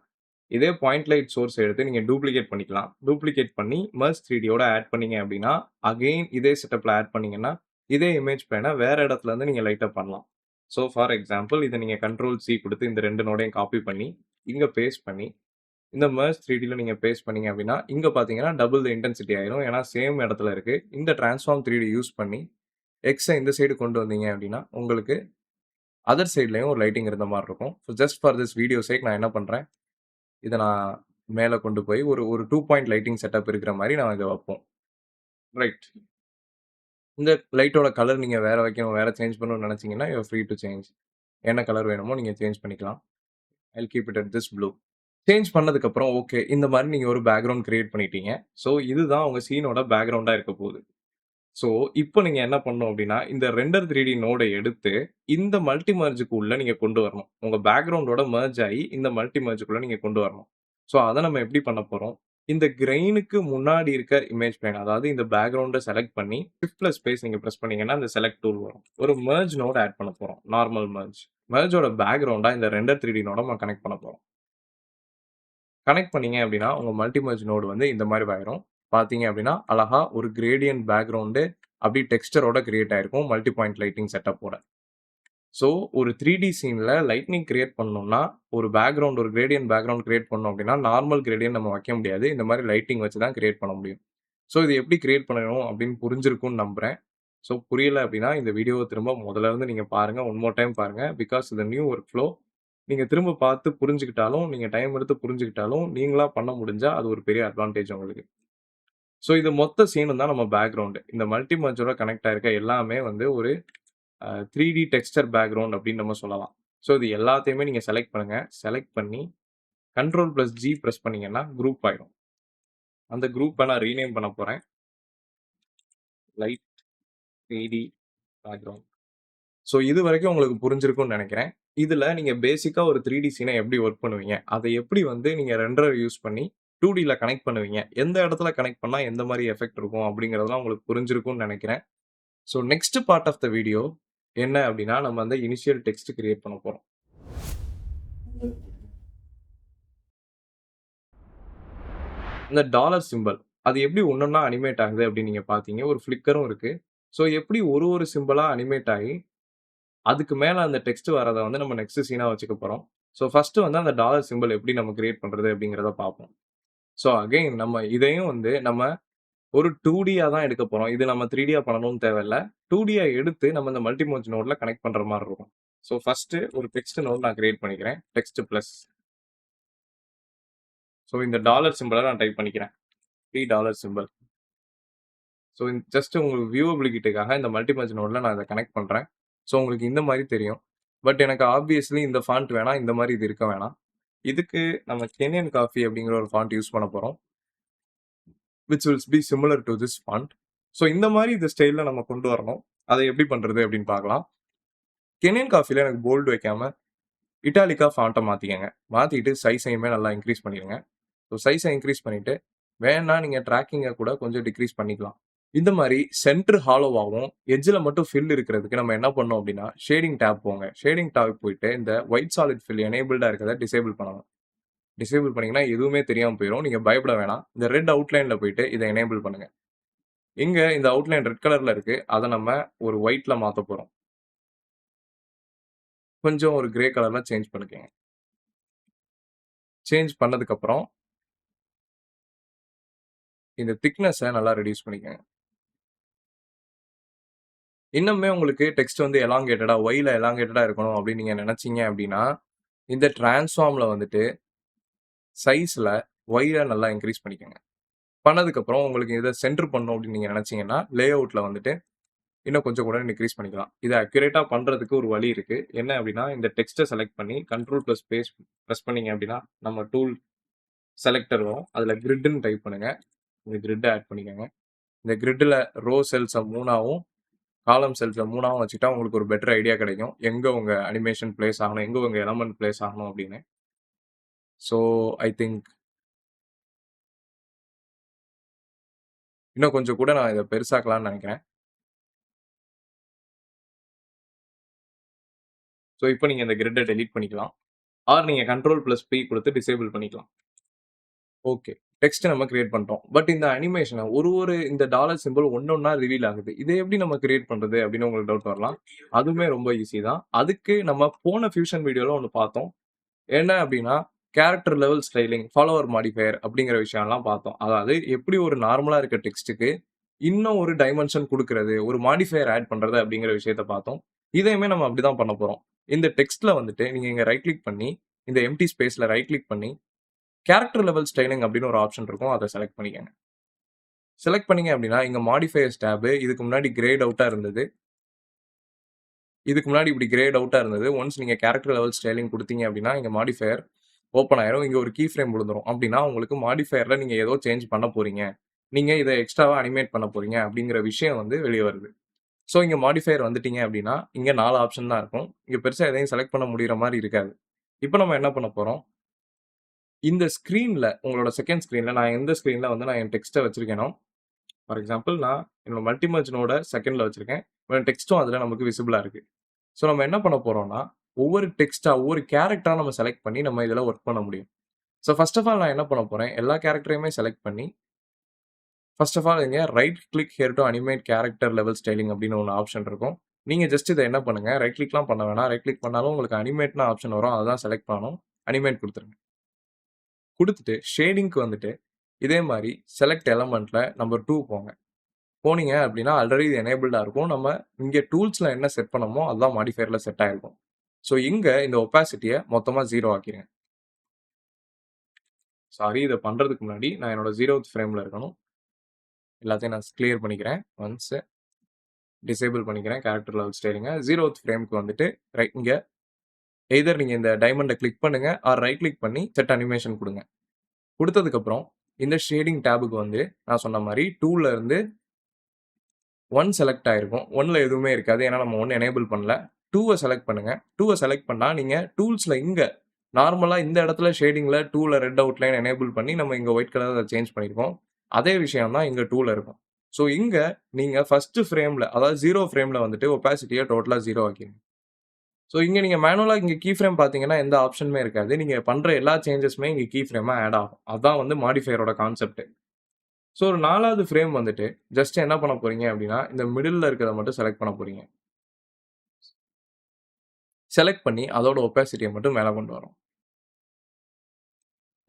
இதே பாயிண்ட் லைட் சோர்ஸ் எடுத்து நீங்க டூப்ளிகேட் பண்ணிக்கலாம். டூப்ளிகேட் பண்ணி மெர்ஜ் 3டியோட ஆட் பண்ணீங்க அப்படின்னா, அகைன் இதே செட்டப்ல ஆட் பண்ணீங்கன்னா, இதே இமேஜ் பிளேன வேற இடத்துல இருந்து நீங்க லைட் அப் பண்ணலாம். ஸோ ஃபார் எக்ஸாம்பிள் இத நீங்க கண்ட்ரோல் சி குடுத்து இந்த 2 நோடையும் காப்பி பண்ணி, இங்க பேஸ்ட் பண்ணி, இந்த மெர்ஜ் 3Dல நீங்க பேஸ்ட் பண்ணீங்க அப்டின்னா, இங்க பார்த்தீங்கன்னா டபுள் த இன்டென்சிட்டி ஆயிரும். ஏன்னா சேம் இடத்துல இருக்கு. இந்த டிரான்ஸ்ஃபார்ம் 3D யூஸ் பண்ணி, எக்ஸ இந்த சைடு கொண்டு வந்தீங்க அப்டின்னா, உங்களுக்கு அதர் சைட்லயும் ஒரு லைட்டிங் இருந்த மாரி இருக்கும். So just for this video sake நான் என்ன பண்றேன், இத நான் மேல கொண்டு போய் ஒரு ஒரு 2 பாயிண்ட் லைட்டிங் செட்டப் இருக்கிற மாரி நான் இத வப்போம். ரைட். இந்த லைட்டோட கலர் நீங்க வேற வைக்கணும், வேற சேஞ்ச் பண்ணணும்னு நெனச்சீங்கன்னா, you are free to change. என்ன கலர் வேணுமோ நீங்க சேஞ்ச் பண்ணிக்கலாம். I'll keep it at this blue. Change பண்ணதுக்கப்புறம் ஓகே. இந்த மாரி நீங்க ஒரு பேக்கிரவுண்ட் கிரியேட் பண்ணிட்டீங்க. ஸோ இதுதான் உங்க சீனோட பேக்கிரவுண்டா இருக்க போகுது. ஸோ இப்போ நீங்க என்ன பண்ணணும் அப்டின்னா, இந்த ரெண்டர் 3டி நோட எடுத்து, இந்த மல்டி மெர்ஜ்க்கு உள்ள நீங்க கொண்டு வரணும். உங்க பேக்கிரவுண்டோட மெர்ஜ் ஆயி, இந்த மல்டி மெர்ஜ்க்குள்ள நீங்க கொண்டு வரணும். ஸோ அத நம்ம எப்படி பண்ண போறோம்? இந்த கிரெயினுக்கு முன்னாடி இருக்க இமேஜ் பிளேன், அதாவது இந்த பேக்கிரவுண்ட செலக்ட் பண்ணி, ஷிஃப்ட் பிளஸ் ஸ்பேஸ் நீங்க பிரஸ் பண்ணீங்கன்னா, அந்த செலக்ட் டூல் வரும். ஒரு மெர்ஜ் நோட் ஆட் பண்ண போறோம். Normal merge. மெர்ஜோட பேக்கிரவுண்டா இந்த ரெண்டர் 3டி நோட நம்ம கனெக்ட் பண்ண போறோம். கனெக்ட் பண்ணீங்க அப்டின்னா, உங்க மல்டி மெர்ஜ் நோட் வந்து இந்த மாரி ஆயிரும். பார்த்தீங்க அப்டின்னா, அழகா ஒரு கிரேடியன்ட் பேக்கிரவுண்டு அப்டியே டெக்ஸ்சரோட கிரியேட் ஆயிருக்கும். மல்டி பாயிண்ட் லைட்டிங் செட்டப்போட. ஸோ ஒரு 3டி சீன்ல லைட்னிங் கிரியேட் பண்ணணும்னா, ஒரு பேக்கிரவுண்ட் ஒரு கிரேடியன்ட் பேக்கிரவுண்ட் கிரியேட் பண்ணணும் அப்டின்னா, நார்மல் கிரேடியன்ட் நம்ம வைக்க முடியாது. இந்த மாரி லைட்டிங் வச்சு தான் கிரியேட் பண்ண முடியும். ஸோ இது எப்படி கிரியேட் பண்ணணும் அப்டின்னு புரிஞ்சிருக்கும்னு நம்புறேன். ஸோ புரியல அப்டின்னா, இந்த வீடியோவ திரும்ப முதல்ல இருந்து நீங்க பாருங்க. ஒன் மோர் டைம் பாருங்க. பிகாஸ் இது நியூ வொர்க் ஃப்ளோ. நீங்க திரும்ப பார்த்து புரிஞ்சுக்கிட்டாலும், நீங்க டைம் எடுத்து புரிஞ்சுக்கிட்டாலும், நீங்களா பண்ண முடிஞ்சா அது ஒரு பெரிய அட்வான்டேஜ் உங்களுக்கு. ஸோ இது மொத்த சீனும் தான் நம்ம பேக்கிரவுண்ட். இந்த மல்டி மெர்ஜோட கனெக்ட் ஆயிருக்க எல்லாமே வந்து ஒரு 3டி டெக்ஸ்சர் பேக்கிரவுண்ட் அப்படின்னு நம்ம சொல்லலாம். ஸோ இது எல்லாத்தையுமே நீங்க செலக்ட் பண்ணுங்க. செலக்ட் பண்ணி கண்ட்ரோல் பிளஸ் ஜி பிரஸ் பண்ணீங்கன்னா குரூப் ஆயிடும். அந்த குரூப்ப நான் ரீநேம் பண்ண போறேன். Light 3டி background. ஸோ இதுவரைக்கும் உங்களுக்கு புரிஞ்சிருக்கும்னு நெனைக்கிறேன். இதுல நீங்க பேசிக்கா ஒரு 3டி சீன எப்படி வொர்க் பண்ணுவீங்க? அத எப்படி வந்து நீங்க ரெண்டர் யூஸ் பண்ணி 2டில கனெக்ட் பண்ணுவீங்க? எந்த இடத்துல கனெக்ட் பண்ணா எந்த மாரி எஃபெக்ட் இருக்கும்? அப்படிங்கிறதெல்லாம் உங்களுக்கு புரிஞ்சிருக்கும்னு நெனைக்கிறேன். So next part of the video என்ன அப்படின்னா, நம்ம வந்து இனிஷியல் டெக்ஸ்ட் கிரியேட் பண்ண போறோம். இந்த டாலர் சிம்பல் அது எப்படி ஒன்னொன்னா அனிமேட் ஆகுது அப்படின்னு நீங்க பார்த்தீங்க. ஒரு ஃப்ளிக்கரும் இருக்கு. ஸோ எப்படி ஒரு ஒரு சிம்பலா அனிமேட் ஆகி, அதுக்கு மேல அந்த டெக்ஸ்ட் வரத வந்து நம்ம நெக்ஸ்ட் சீனா வச்சுக்க போறோம். ஸோ ஃபர்ஸ்ட் வந்து அந்த டாலர் சிம்பல் எப்படி நம்ம கிரியேட் பண்றது அப்படிங்கிறத பார்ப்போம். ஸோ அகைன் நம்ம இதையும் வந்து நம்ம ஒரு 2டியா தான் எடுக்க போறோம். இது நம்ம 3டியா பண்ணணும்னு தேவையில்ல. 2டியா எடுத்து நம்ம இந்த மல்டி மெர்ஜ் நோட்ல கனெக்ட் பண்ற மாரி இருக்கும். ஸோ ஃபர்ஸ்ட் ஒரு டெக்ஸ்ட் நோட் நான் கிரியேட் பண்ணிக்கிறேன். Text plus. ஸோ இந்த டாலர் சிம்பல நான் டைப் பண்ணிக்கிறேன். $3 சிம்பல். ஸோ ஜஸ்ட் உங்களுக்கு வியூவபிலிட்டிக்காக இந்த மல்டி மெர்ஜ் நோட்ல நான் இத கனெக்ட் பண்றேன். ஸோ உங்களுக்கு இந்த மாரி தெரியும். பட் எனக்கு ஆப்வியஸ்லி இந்த ஃபாண்ட் வேணாம். இந்த மாரி இது இருக்க வேணாம். இதுக்கு நம்ம கென்யன் காஃபி அப்படிங்கிற ஒரு ஃபாண்ட் யூஸ் பண்ண போறோம். Which will be similar to this font. So இந்த மாரி இந்த ஸ்டைல்ல நம்ம கொண்டு வரணும். அதை எப்படி பண்றது அப்படின்னு பார்க்கலாம். கென்யன் காஃபில எனக்கு போல்ட் வைக்காம இட்டாலிக்கா ஃபாண்ட்ட மாத்திக்கங்க. மாத்திட்டு சைஸையுமே நல்லா இன்கிரீஸ் பண்ணிருங்க. ஸோ சைஸ இன்கிரீஸ் பண்ணிட்டு, வேணா நீங்க ட்ராக்கிங்க கூட கொஞ்சம் டிக்ரீஸ் பண்ணிக்கலாம். இந்த மாரி சென்டர் ஹாலோவாவும், எட்ஜ்ல மட்டும் ஃபில் இருக்கிறதுக்கு நம்ம என்ன பண்ணோம் அப்படின்னா, ஷேடிங் டேப் போங்க. ஷேடிங் டேப் போயிட்டு இந்த ஒயிட் சாலிட் ஃபில் எனேபிள்டா இருக்கிறத டிசேபிள் பண்ணணும். டிசேபிள் பண்ணீங்கன்னா எதுவுமே தெரியாம போயிரும். நீங்க பயப்பட வேணாம். இந்த ரெட் அவுட்லைன்ல போயிட்டு இத எனேபிள் பண்ணுங்க. இங்க இந்த அவுட்லைன் ரெட் கலர்ல இருக்கு. அத நம்ம ஒரு ஒயிட்ல மாத்தப் போறோம். கொஞ்சம் ஒரு கிரே கலர்ல சேஞ்ச் பண்ணிக்கங்க. சேஞ்ச் பண்ணதுக்கப்புறம், இந்த திக்னஸ நல்லா ரெடியூஸ் பண்ணிக்கங்க. இன்னுமே உங்களுக்கு டெக்ஸ்ட் வந்து எலாங்கேட்டடா, ஒய்ல எலாங்கேட்டடா இருக்கணும் அப்படின்னு நீங்க நெனச்சீங்க அப்படின்னா, இந்த டிரான்ஸ்ஃபார்ம்ல வந்துட்டு சைஸ்ல ஒய்ல நல்லா இன்கிரீஸ் பண்ணிக்கங்க. பண்ணதுக்கப்புறம் உங்களுக்கு இத சென்டர் பண்ணணும் அப்படின்னு நீங்க நெனச்சீங்கன்னா, லேஅவுட்ல வந்துட்டு இன்னும் கொஞ்சம் கூட டிக்ரீஸ் பண்ணிக்கலாம். இத அக்யூரேட்டா பண்றதுக்கு ஒரு வழி இருக்கு. என்ன அப்படின்னா, இந்த டெக்ஸ்ட்ட செலக்ட் பண்ணி கண்ட்ரோல் பிளஸ் ஸ்பேஸ் பிரஸ் பண்ணீங்க அப்படின்னா, நம்ம டூல் செலக்டர் வரும். அதுல கிரிட்ன்னு டைப் பண்ணுங்க. இந்த கிரிட்ட ஆட் பண்ணிக்கங்க. இந்த கிரிட்ல ரோ செல்ஸ 3ஆவும், காலம் செல்ஸ 3ஆவும் வச்சுட்டா உங்களுக்கு ஒரு பெட்டர் ஐடியா கிடைக்கும். எங்க உங்க அனிமேஷன் பிளேஸ் ஆகணும், எங்க உங்க எலமெண்ட் பிளேஸ் ஆகணும் அப்படின்னு. ஸோ ஐ திங்க் இன்னும் கொஞ்சம் கூட நான் இத பெருசாக்கலாம்னு நெனைக்கிறேன். ஸோ இப்ப நீங்க இந்த கிரிட்ட டெலீட் பண்ணிக்கலாம். ஆர் நீங்க கண்ட்ரோல் பிளஸ் பி குடுத்து டிசேபிள் பண்ணிக்கலாம். ஓகே. டெக்ஸ்ட் நம்ம கிரியேட் பண்ணிட்டோம். பட் இந்த அனிமேஷன ஒரு இந்த டாலர் சிம்பல் ஒண்ணொன்னா ரிவீல் ஆகுது. இத எப்படி நம்ம கிரியேட் பண்றது அப்படின்னு உங்களுக்கு டவுட் வரலாம். அதுவுமே ரொம்ப ஈஸி தான். அதுக்கு நம்ம போன ஃபியூஷன் வீடியோல ஒண்ணு பார்த்தோம். என்ன அப்படின்னா, character level styling, follower modifier அப்படிங்கிற விஷயம்லாம் பார்த்தோம். அதாவது எப்படி ஒரு நார்மலா இருக்க டெக்ஸ்ட்டுக்கு இன்னும் ஒரு டைமென்ஷன் குடுக்குறது, ஒரு மாடிஃபையர் ஆட் பண்றது அப்படிங்கிற விஷயத்த பார்த்தோம். இதையுமே நம்ம அப்படிதான் பண்ண போறோம். இந்த டெக்ஸ்ட்ல வந்துட்டு நீங்க இங்க ரைட் கிளிக் பண்ணி, இந்த எம்ப்டி ஸ்பேஸ்ல ரைட் கிளிக் பண்ணி, கேரக்டர் லெவல் ஸ்டைலிங் அப்படின்னு ஒரு ஆப்ஷன் இருக்கும். அத செலக்ட் பண்ணிக்கங்க. செலக்ட் பண்ணீங்க அப்படின்னா, இங்க மாடிஃபையர்ஸ் டேப் இதுக்கு முன்னாடி கிரேட் அவுட்டா இருந்தது. இதுக்கு முன்னாடி இப்படி கிரேட் அவுட்டா இருந்தது. ஒன்ஸ் நீங்க கேரக்டர் லெவல் ஸ்டைலிங் குடுத்தீங்க அப்படின்னா, இங்க மாடிஃபையர் ஓப்பன் ஆயிரும். இங்க ஒரு கீ ஃப்ரேம் விழுந்துரும். அப்படின்னா, உங்களுக்கு மாடிஃபையர்ல நீங்க ஏதோ சேஞ்ச் பண்ண போறீங்க. நீங்க இத எக்ஸ்ட்ராவா அனிமேட் பண்ண போறீங்க அப்படிங்கிற விஷயம் வந்து வெளிய வருது. ஸோ, இங்க மாடிஃபையர் வந்துட்டீங்க அப்படின்னா, இங்க 4 ஆப்ஷன் தான் இருக்கும். இங்க பெருசா எதையும் செலக்ட் பண்ண முடியிற மாரி இருக்காது. இப்ப நம்ம என்ன பண்ண போறோம், இந்த ஸ்க்ரீன்ல உங்களோட 2ண்ட் ஸ்க்ரீன்ல நான் எந்த ஸ்க்ரீன்ல வந்து நான் என் டெக்ஸ்ட்ட வச்சிருக்கேனோ, ஃபார் எக்ஸாம்பிள் நான் என்னோட மல்டிமர்ஜ் நோட 2ண்ட்ல வச்சிருக்கேன். என் டெக்ஸ்ட்டும் அதுல நமக்கு விசிபிளா இருக்கு. ஸோ, நம்ம என்ன பண்ண போறோம்னா, ஒவ்வொரு டெக்ஸ்ட்டா, ஒவ்வொரு கேரக்டரா நம்ம செலக்ட் பண்ணி நம்ம இதுல ஒர்க் பண்ண முடியும். ஸோ, ஃபர்ஸ்ட் ஆஃப் ஆல் நான் என்ன பண்ண போறேன், எல்லா கேரக்டரையுமே செலக்ட் பண்ணி, ஃபர்ஸ்ட் ஆஃப் ஆல் இங்க right click here to animate character level styling அப்படின்னு ஒண்ணு ஆப்ஷன் இருக்கும். நீங்க ஜஸ்ட் இத என்ன பண்ணுங்க, ரைட் கிளிக்லாம் பண்ண வேணாம். ரைட் கிளிக் பண்ணாலும் உங்களுக்கு அனிமேட்ன்னு ஆப்ஷன் வரும். அததான் செலக்ட் பண்ணணும். அனிமேட் குடுத்துருங்க. குடுத்துட்டு ஷேடிங்க்கு வந்துட்டு, இதே மாரி செலக்ட் எலமென்ட்ல நம்பர் 2 போங்க. போனீங்க அப்படின்னா, ஆல்ரெடி இது எனேபிள்டா இருக்கும். நம்ம இங்க டூல்ஸ்ல என்ன செட் பண்ணோமோ, அதுதான் மாடிஃபையர்ல செட் ஆயிருக்கும். ஸோ, இங்க இந்த ஒபாசிட்டிய மொத்தமா 0 ஆக்கிருங்க. சாரி இத பண்றதுக்கு முன்னாடி நான் என்னோட 0த் ஃப்ரேம்ல இருக்கணும். எல்லாத்தையும் நான் கிளியர் பண்ணிக்கிறேன். ஒன்ஸ் டிசேபிள் பண்ணிக்கிறேன் கேரக்டர் லெவல் ஸ்டைலிங்க. 0த் ஃப்ரேம்க்கு வந்துட்டு இங்க எய்தர் நீங்க இந்த டைமண்ட கிளிக் பண்ணுங்க ஆர் ரைட் கிளிக் பண்ணி செட் அனிமேஷன் குடுங்க. குடுத்ததுக்கப்புறம் இந்த ஷேடிங் டேப்க்கு வந்து நான் சொன்ன மாரி 2ல இருந்து 1 செலக்ட் ஆயிருக்கும். 1ல எதுவுமே இருக்காது. ஏன்னா நம்ம 1 எனேபிள் பண்ணல. 2வ செலக்ட் பண்ணுங்க. 2வ செலக்ட் பண்ணா நீங்க டூல்ஸ்ல இங்க நார்மலா இந்த இடத்துல ஷேடிங்ல 2ல ரெட் அவுட்லைன் எனேபிள் பண்ணி நம்ம இங்க ஒயிட் கலர்ல சேஞ்ச் பண்ணியிருக்கோம். அதே விஷயம் தான் இங்க 2ல இருக்கும். ஸோ இங்க நீங்க ஃபர்ஸ்ட் ஃப்ரேம்ல அதாவது 0 ஃப்ரேம்ல வந்துட்டு ஒபாசிட்டிய டோட்டலா 0 ஆக்கிருங்க. ஸோ இங்க நீங்க மேனுவலா இங்க கீ ஃப்ரேம் பார்த்தீங்கன்னா, எந்த ஆப்ஷனுமே இருக்காது. நீங்க பண்ற எல்லா சேஞ்சஸுமே இங்க கீ ஃப்ரேமா ஆட் ஆகும். அதான் வந்து மாடிஃபையரோட கான்செப்ட். ஸோ ஒரு 4வது ஃப்ரேம் வந்துட்டு ஜஸ்ட் என்ன பண்ண போறீங்க அப்டின்னா, இந்த மிடில்ல இருக்கிறத மட்டும் செலக்ட் பண்ண போறீங்க. செலக்ட் பண்ணி அதோட ஒபாசிட்டிய மட்டும் மேல கொண்டு வரோம்.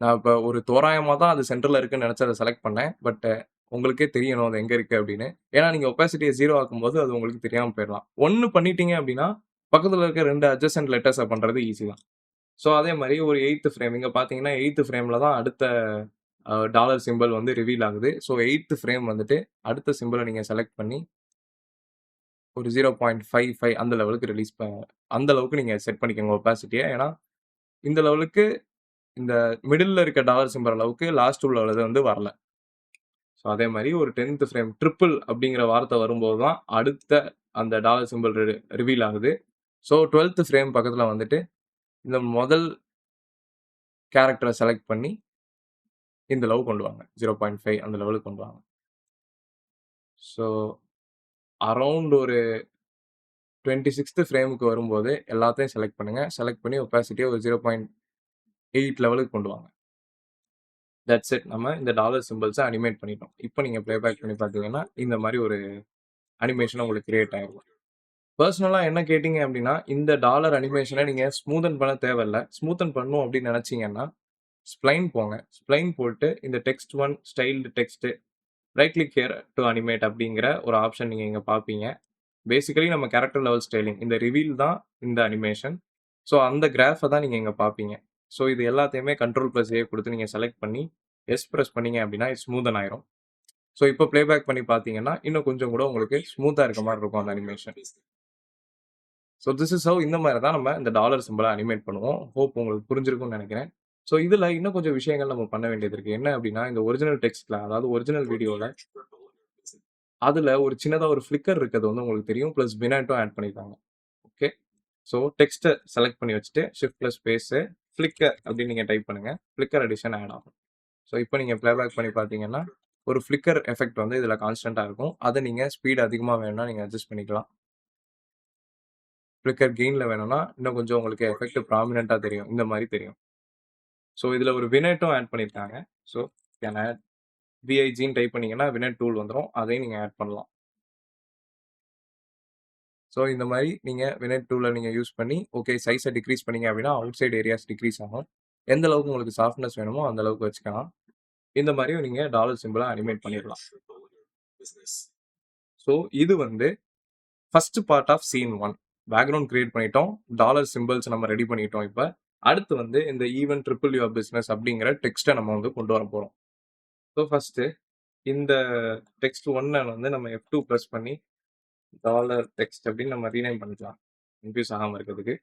நான் இப்ப ஒரு தோராயமா தான் அது சென்டர்ல இருக்குன்னு நெனச்சு அத செலக்ட் பண்ணேன். பட் உங்களுக்கே தெரியணும் அது எங்க இருக்கு அப்டின்னு. ஏன்னா நீங்க ஒபாசிட்டிய 0 ஆக்கும்போது அது உங்களுக்கு தெரியாம போயிரலாம். 1 பண்ணிட்டீங்க அப்டின்னா, பக்கத்துல இருக்க 2 அட்ஜசன்ட் லெட்டர்ஸ பண்றது ஈஸி தான். ஸோ அதே மாரி ஒரு 8த் ஃப்ரேம் இங்க பார்த்தீங்கன்னா, 8த் ஃப்ரேம்ல தான் அடுத்த டாலர் சிம்பல் வந்து ரிவீல் ஆகுது. ஸோ 8த் ஃப்ரேம் வந்துட்டு அடுத்த சிம்பல நீங்க செலக்ட் பண்ணி ஒரு 0.55 அந்த லெவலுக்கு அந்த அளவுக்கு நீங்க செட் பண்ணிக்கோங்க ஒபாசிட்டிய. ஏன்னா, இந்த லெவலுக்கு இந்த மிடில்ல இருக்க டாலர் சிம்பல் அளவுக்கு லாஸ்ட் உள்ளது வந்து வரல. ஸோ அதே மாரி ஒரு 10த் ஃப்ரேம் ட்ரிபிள் அப்படிங்கிற வார்த்தை வரும்போது தான் அடுத்த அந்த டாலர் சிம்பல் ரிவீல் ஆகுது. ஸோ 12த் ஃப்ரேம் பக்கத்துல வந்துட்டு இந்த முதல் கேரக்டர செலக்ட் பண்ணி இந்த லெவல் கொண்டு வாங்க. 0.5 அந்த லெவலுக்கு கொண்டு வாங்க. ஸோ அரவுண்ட் ஒரு 26த் ஃப்ரேமுக்கு வரும்போது எல்லாத்தையும் செலக்ட் பண்ணுங்க. செலக்ட் பண்ணி ஒபாசிட்டிய ஒரு 0.8 லெவலுக்கு கொண்டு வாங்க. That's it. நம்ம இந்த டாலர் சிம்பல்ஸ அனிமேட் பண்ணிட்டோம். இப்ப நீங்க ப்ளே பேக் பண்ணி பார்த்தீங்கன்னா, இந்த மாரி ஒரு அனிமேஷன் உங்களுக்கு கிரியேட் ஆயிருக்கும். பெர்சனலா என்ன கேட்டீங்க அப்டின்னா, இந்த டாலர் அனிமேஷன நீங்க ஸ்மூத்தன் பண்ண தேவையில்ல. ஸ்மூத்தன் பண்ணணும் அப்டின்னு நெனச்சீங்கன்னா, ஸ்ப்ளைன் போங்க. ஸ்ப்ளைன் போட்டு இந்த text 1 styled text right click here to animate அப்படிங்கிற ஒரு ஆப்ஷன் நீங்க இங்க பார்ப்பீங்க. பேசிக்கலி நம்ம கேரக்டர் லெவல் ஸ்டைலிங் இந்த ரிவீல் தான் இந்த அனிமேஷன். ஸோ அந்த கிராஃப தான் நீங்க இங்க பார்ப்பீங்க. ஸோ இது எல்லாத்தையுமே கண்ட்ரோல்+A குடுத்து நீங்க செலக்ட் பண்ணி எஸ் பிரஸ் பண்ணீங்க அப்படின்னா ஸ்மூதன் ஆயிரும். ஸோ இப்போ ப்ளே பேக் பண்ணி பார்த்தீங்கன்னா, இன்னும் கொஞ்சம் கூட உங்களுக்கு ஸ்மூத்தா இருக்க மாரி இருக்கும் அந்த animation. So this is how இந்த மாரி தான் நம்ம இந்த டாலர் சிம்பல அனிமேட் பண்ணுவோம். ஹோப் உங்களுக்கு புரிஞ்சிருக்கும்னு நெனைக்கிறேன். ஸோ இதுல இன்னும் கொஞ்சம் விஷயங்கள் நம்ம பண்ண வேண்டியது இருக்கு. என்ன அப்படின்னா, இந்த ஒரிஜினல் டெக்ஸ்ட்ல அதாவது ஒரிஜினல் வீடியோல அதுல ஒரு சின்னதா ஒரு ஃப்ளிக்கர் இருக்கிறது வந்து உங்களுக்கு தெரியும். பிளஸ் வினேட்டும் ஆட் பண்ணியிருக்காங்க. ஓகே. ஸோ டெக்ஸ்ட்ட செலக்ட் பண்ணி வச்சுட்டு ஷிஃப்ட் பிளஸ் ஸ்பேஸ் ஃப்ளிக்கர் அப்படின்னு நீங்க டைப் பண்ணுங்க. ஃப்ளிக்கர் எடிஷன் ஆட் ஆகும். ஸோ இப்போ நீங்க ப்ளே பேக் பண்ணி பார்த்தீங்கன்னா, ஒரு ஃப்ளிக்கர் எஃபெக்ட் வந்து இதுல கான்ஸ்டன்ட்டா இருக்கும். அத நீங்க ஸ்பீட் அதிகமா வேணும்னா நீங்க அட்ஜஸ்ட் பண்ணிக்கலாம். ஃப்ளிக்கர் கெயின்ல வேணும்னா, இன்னும் கொஞ்சம் உங்களுக்கு எஃபெக்ட் ப்ராமினன்ட்டா தெரியும். இந்த மாரி தெரியும். ஸோ இதுல ஒரு வினேட்டும் ஆட் பண்ணியிருக்காங்க. ஸோ கேன் ஆட் விஐஜின்னு டைப் பண்ணீங்கன்னா வினெட் டூல் வந்துரும். அதையும் நீங்க ஆட் பண்ணலாம். ஸோ இந்த மாரி நீங்க வினெட் டூல நீங்க யூஸ் பண்ணி, ஓகே சைஸ டிக்ரீஸ் பண்ணீங்க அப்படின்னா, அவுட் சைட் ஏரியாஸ் டிக்ரீஸ் ஆகும். எந்த அளவுக்கு உங்களுக்கு சாஃப்ட்னஸ் வேணுமோ அந்த அளவுக்கு வச்சுக்கலாம். இந்த மாரியும் நீங்க டாலர் சிம்பல அனிமேட் பண்ணிறலாம். ஸோ இது வந்து first part of scene 1. Background create பண்ணிட்டோம். டாலர் சிம்பல்ஸ் நம்ம ரெடி பண்ணிட்டோம் இப்ப. அடுத்து வந்து இந்த ஈவன் ட்ரிபிள் யுவர் பிசினஸ் அப்படிங்கிற டெக்ஸ்ட்ட நம்ம வந்து கொண்டு வர போறோம். ஸோ ஃபர்ஸ்ட்டு இந்த டெக்ஸ்ட் 1 வந்து நம்ம F2 பிரஸ் பண்ணி டாலர் டெக்ஸ்ட் அப்படின்னு நம்ம ரீநேம் பண்ணிக்கலாம். கன்ஃப்யூஸ் ஆகாம இருக்கிறதுக்கு.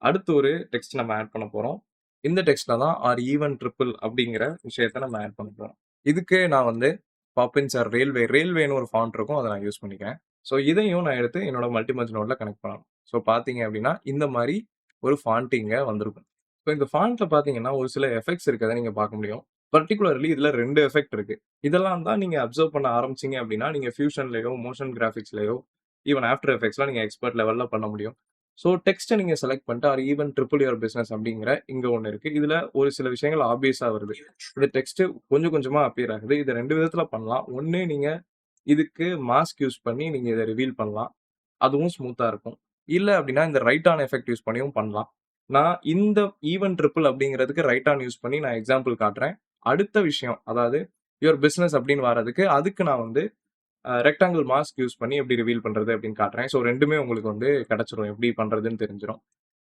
அடுத்து ஒரு டெக்ஸ்ட் நம்ம ஆட் பண்ண போறோம். இந்த டெக்ஸ்ட்ல தான் ஆர் ஈவன் ட்ரிபிள் அப்படிங்கிற விஷயத்த நம்ம ஆட் பண்ண போறோம். இதுக்கு நான் வந்து பாப்பின்ஸ் ஆர் ரேல்வேன்னு ஒரு ஃபாண்ட் இருக்கும். அத நான் யூஸ் பண்ணிக்கிறேன். ஸோ இதையும் நான் எடுத்து என்னோட மல்டிமர்ஜ் நோட்ல கனெக்ட் பண்ணணும். ஸோ பார்த்தீங்க அப்படின்னா, இந்த மாரி ஒரு ஃபாண்ட் இங்க வந்திருக்கும். ஸோ இந்த ஃபாண்ட்ல பார்த்தீங்கன்னா, ஒரு சில எஃபெக்ட்ஸ் இருக்கிறத நீங்க பார்க்க முடியும். பர்ட்டிகுலர்லி இதுல 2 எஃபெக்ட் இருக்கு. இதெல்லாம் தான் நீங்க அப்சர்வ் பண்ண ஆரம்பிச்சீங்க அப்படின்னா, நீங்க ஃபியூஷன்லயோ, மோஷன் கிராபிக்ஸ்லயோ, ஈவன் ஆஃப்டர் எஃபெக்ட்ஸ்லாம் நீங்க எக்ஸ்பர்ட் லெவல்ல பண்ண முடியும். ஸோ டெக்ஸ்ட்ட நீங்க செலக்ட் பண்ணிட்டு, R even triple your business அப்படிங்கிற இங்க ஒண்ணு இருக்கு. இதுல ஒரு சில விஷயங்கள் ஆப்வியஸா வருது. இந்த டெக்ஸ்ட் கொஞ்சம் கொஞ்சமா அப்பியர் ஆகுது. இத 2 விதத்துல பண்ணலாம். ஒண்ணு நீங்க இதுக்கு மாஸ்க் யூஸ் பண்ணி நீங்க இத ரிவீல் பண்ணலாம். அதுவும் ஸ்மூத்தா இருக்கும். இல்ல அப்டின்னா, இந்த ரைட் ஆன் எஃபெக்ட் யூஸ் பண்ணியும் பண்ணலாம். நான் இந்த ஈவன் ட்ரிபிள் அப்படிங்கிறதுக்கு ரைட் ஆன் யூஸ் பண்ணி நான் எக்ஸாம்பிள் காட்டுறேன். அடுத்த விஷயம், அதாவது யுவர் பிசினஸ் அப்படின்னு வரதுக்கு, அதுக்கு நான் வந்து ரெக்டாங்கிள் மாஸ்க் யூஸ் பண்ணி எப்படி ரிவீல் பண்றது அப்படின்னு காட்டுறேன். ஸோ 2மே உங்களுக்கு வந்து கிடைச்சிரும். எப்படி பண்றதுன்னு தெரிஞ்சிரும்.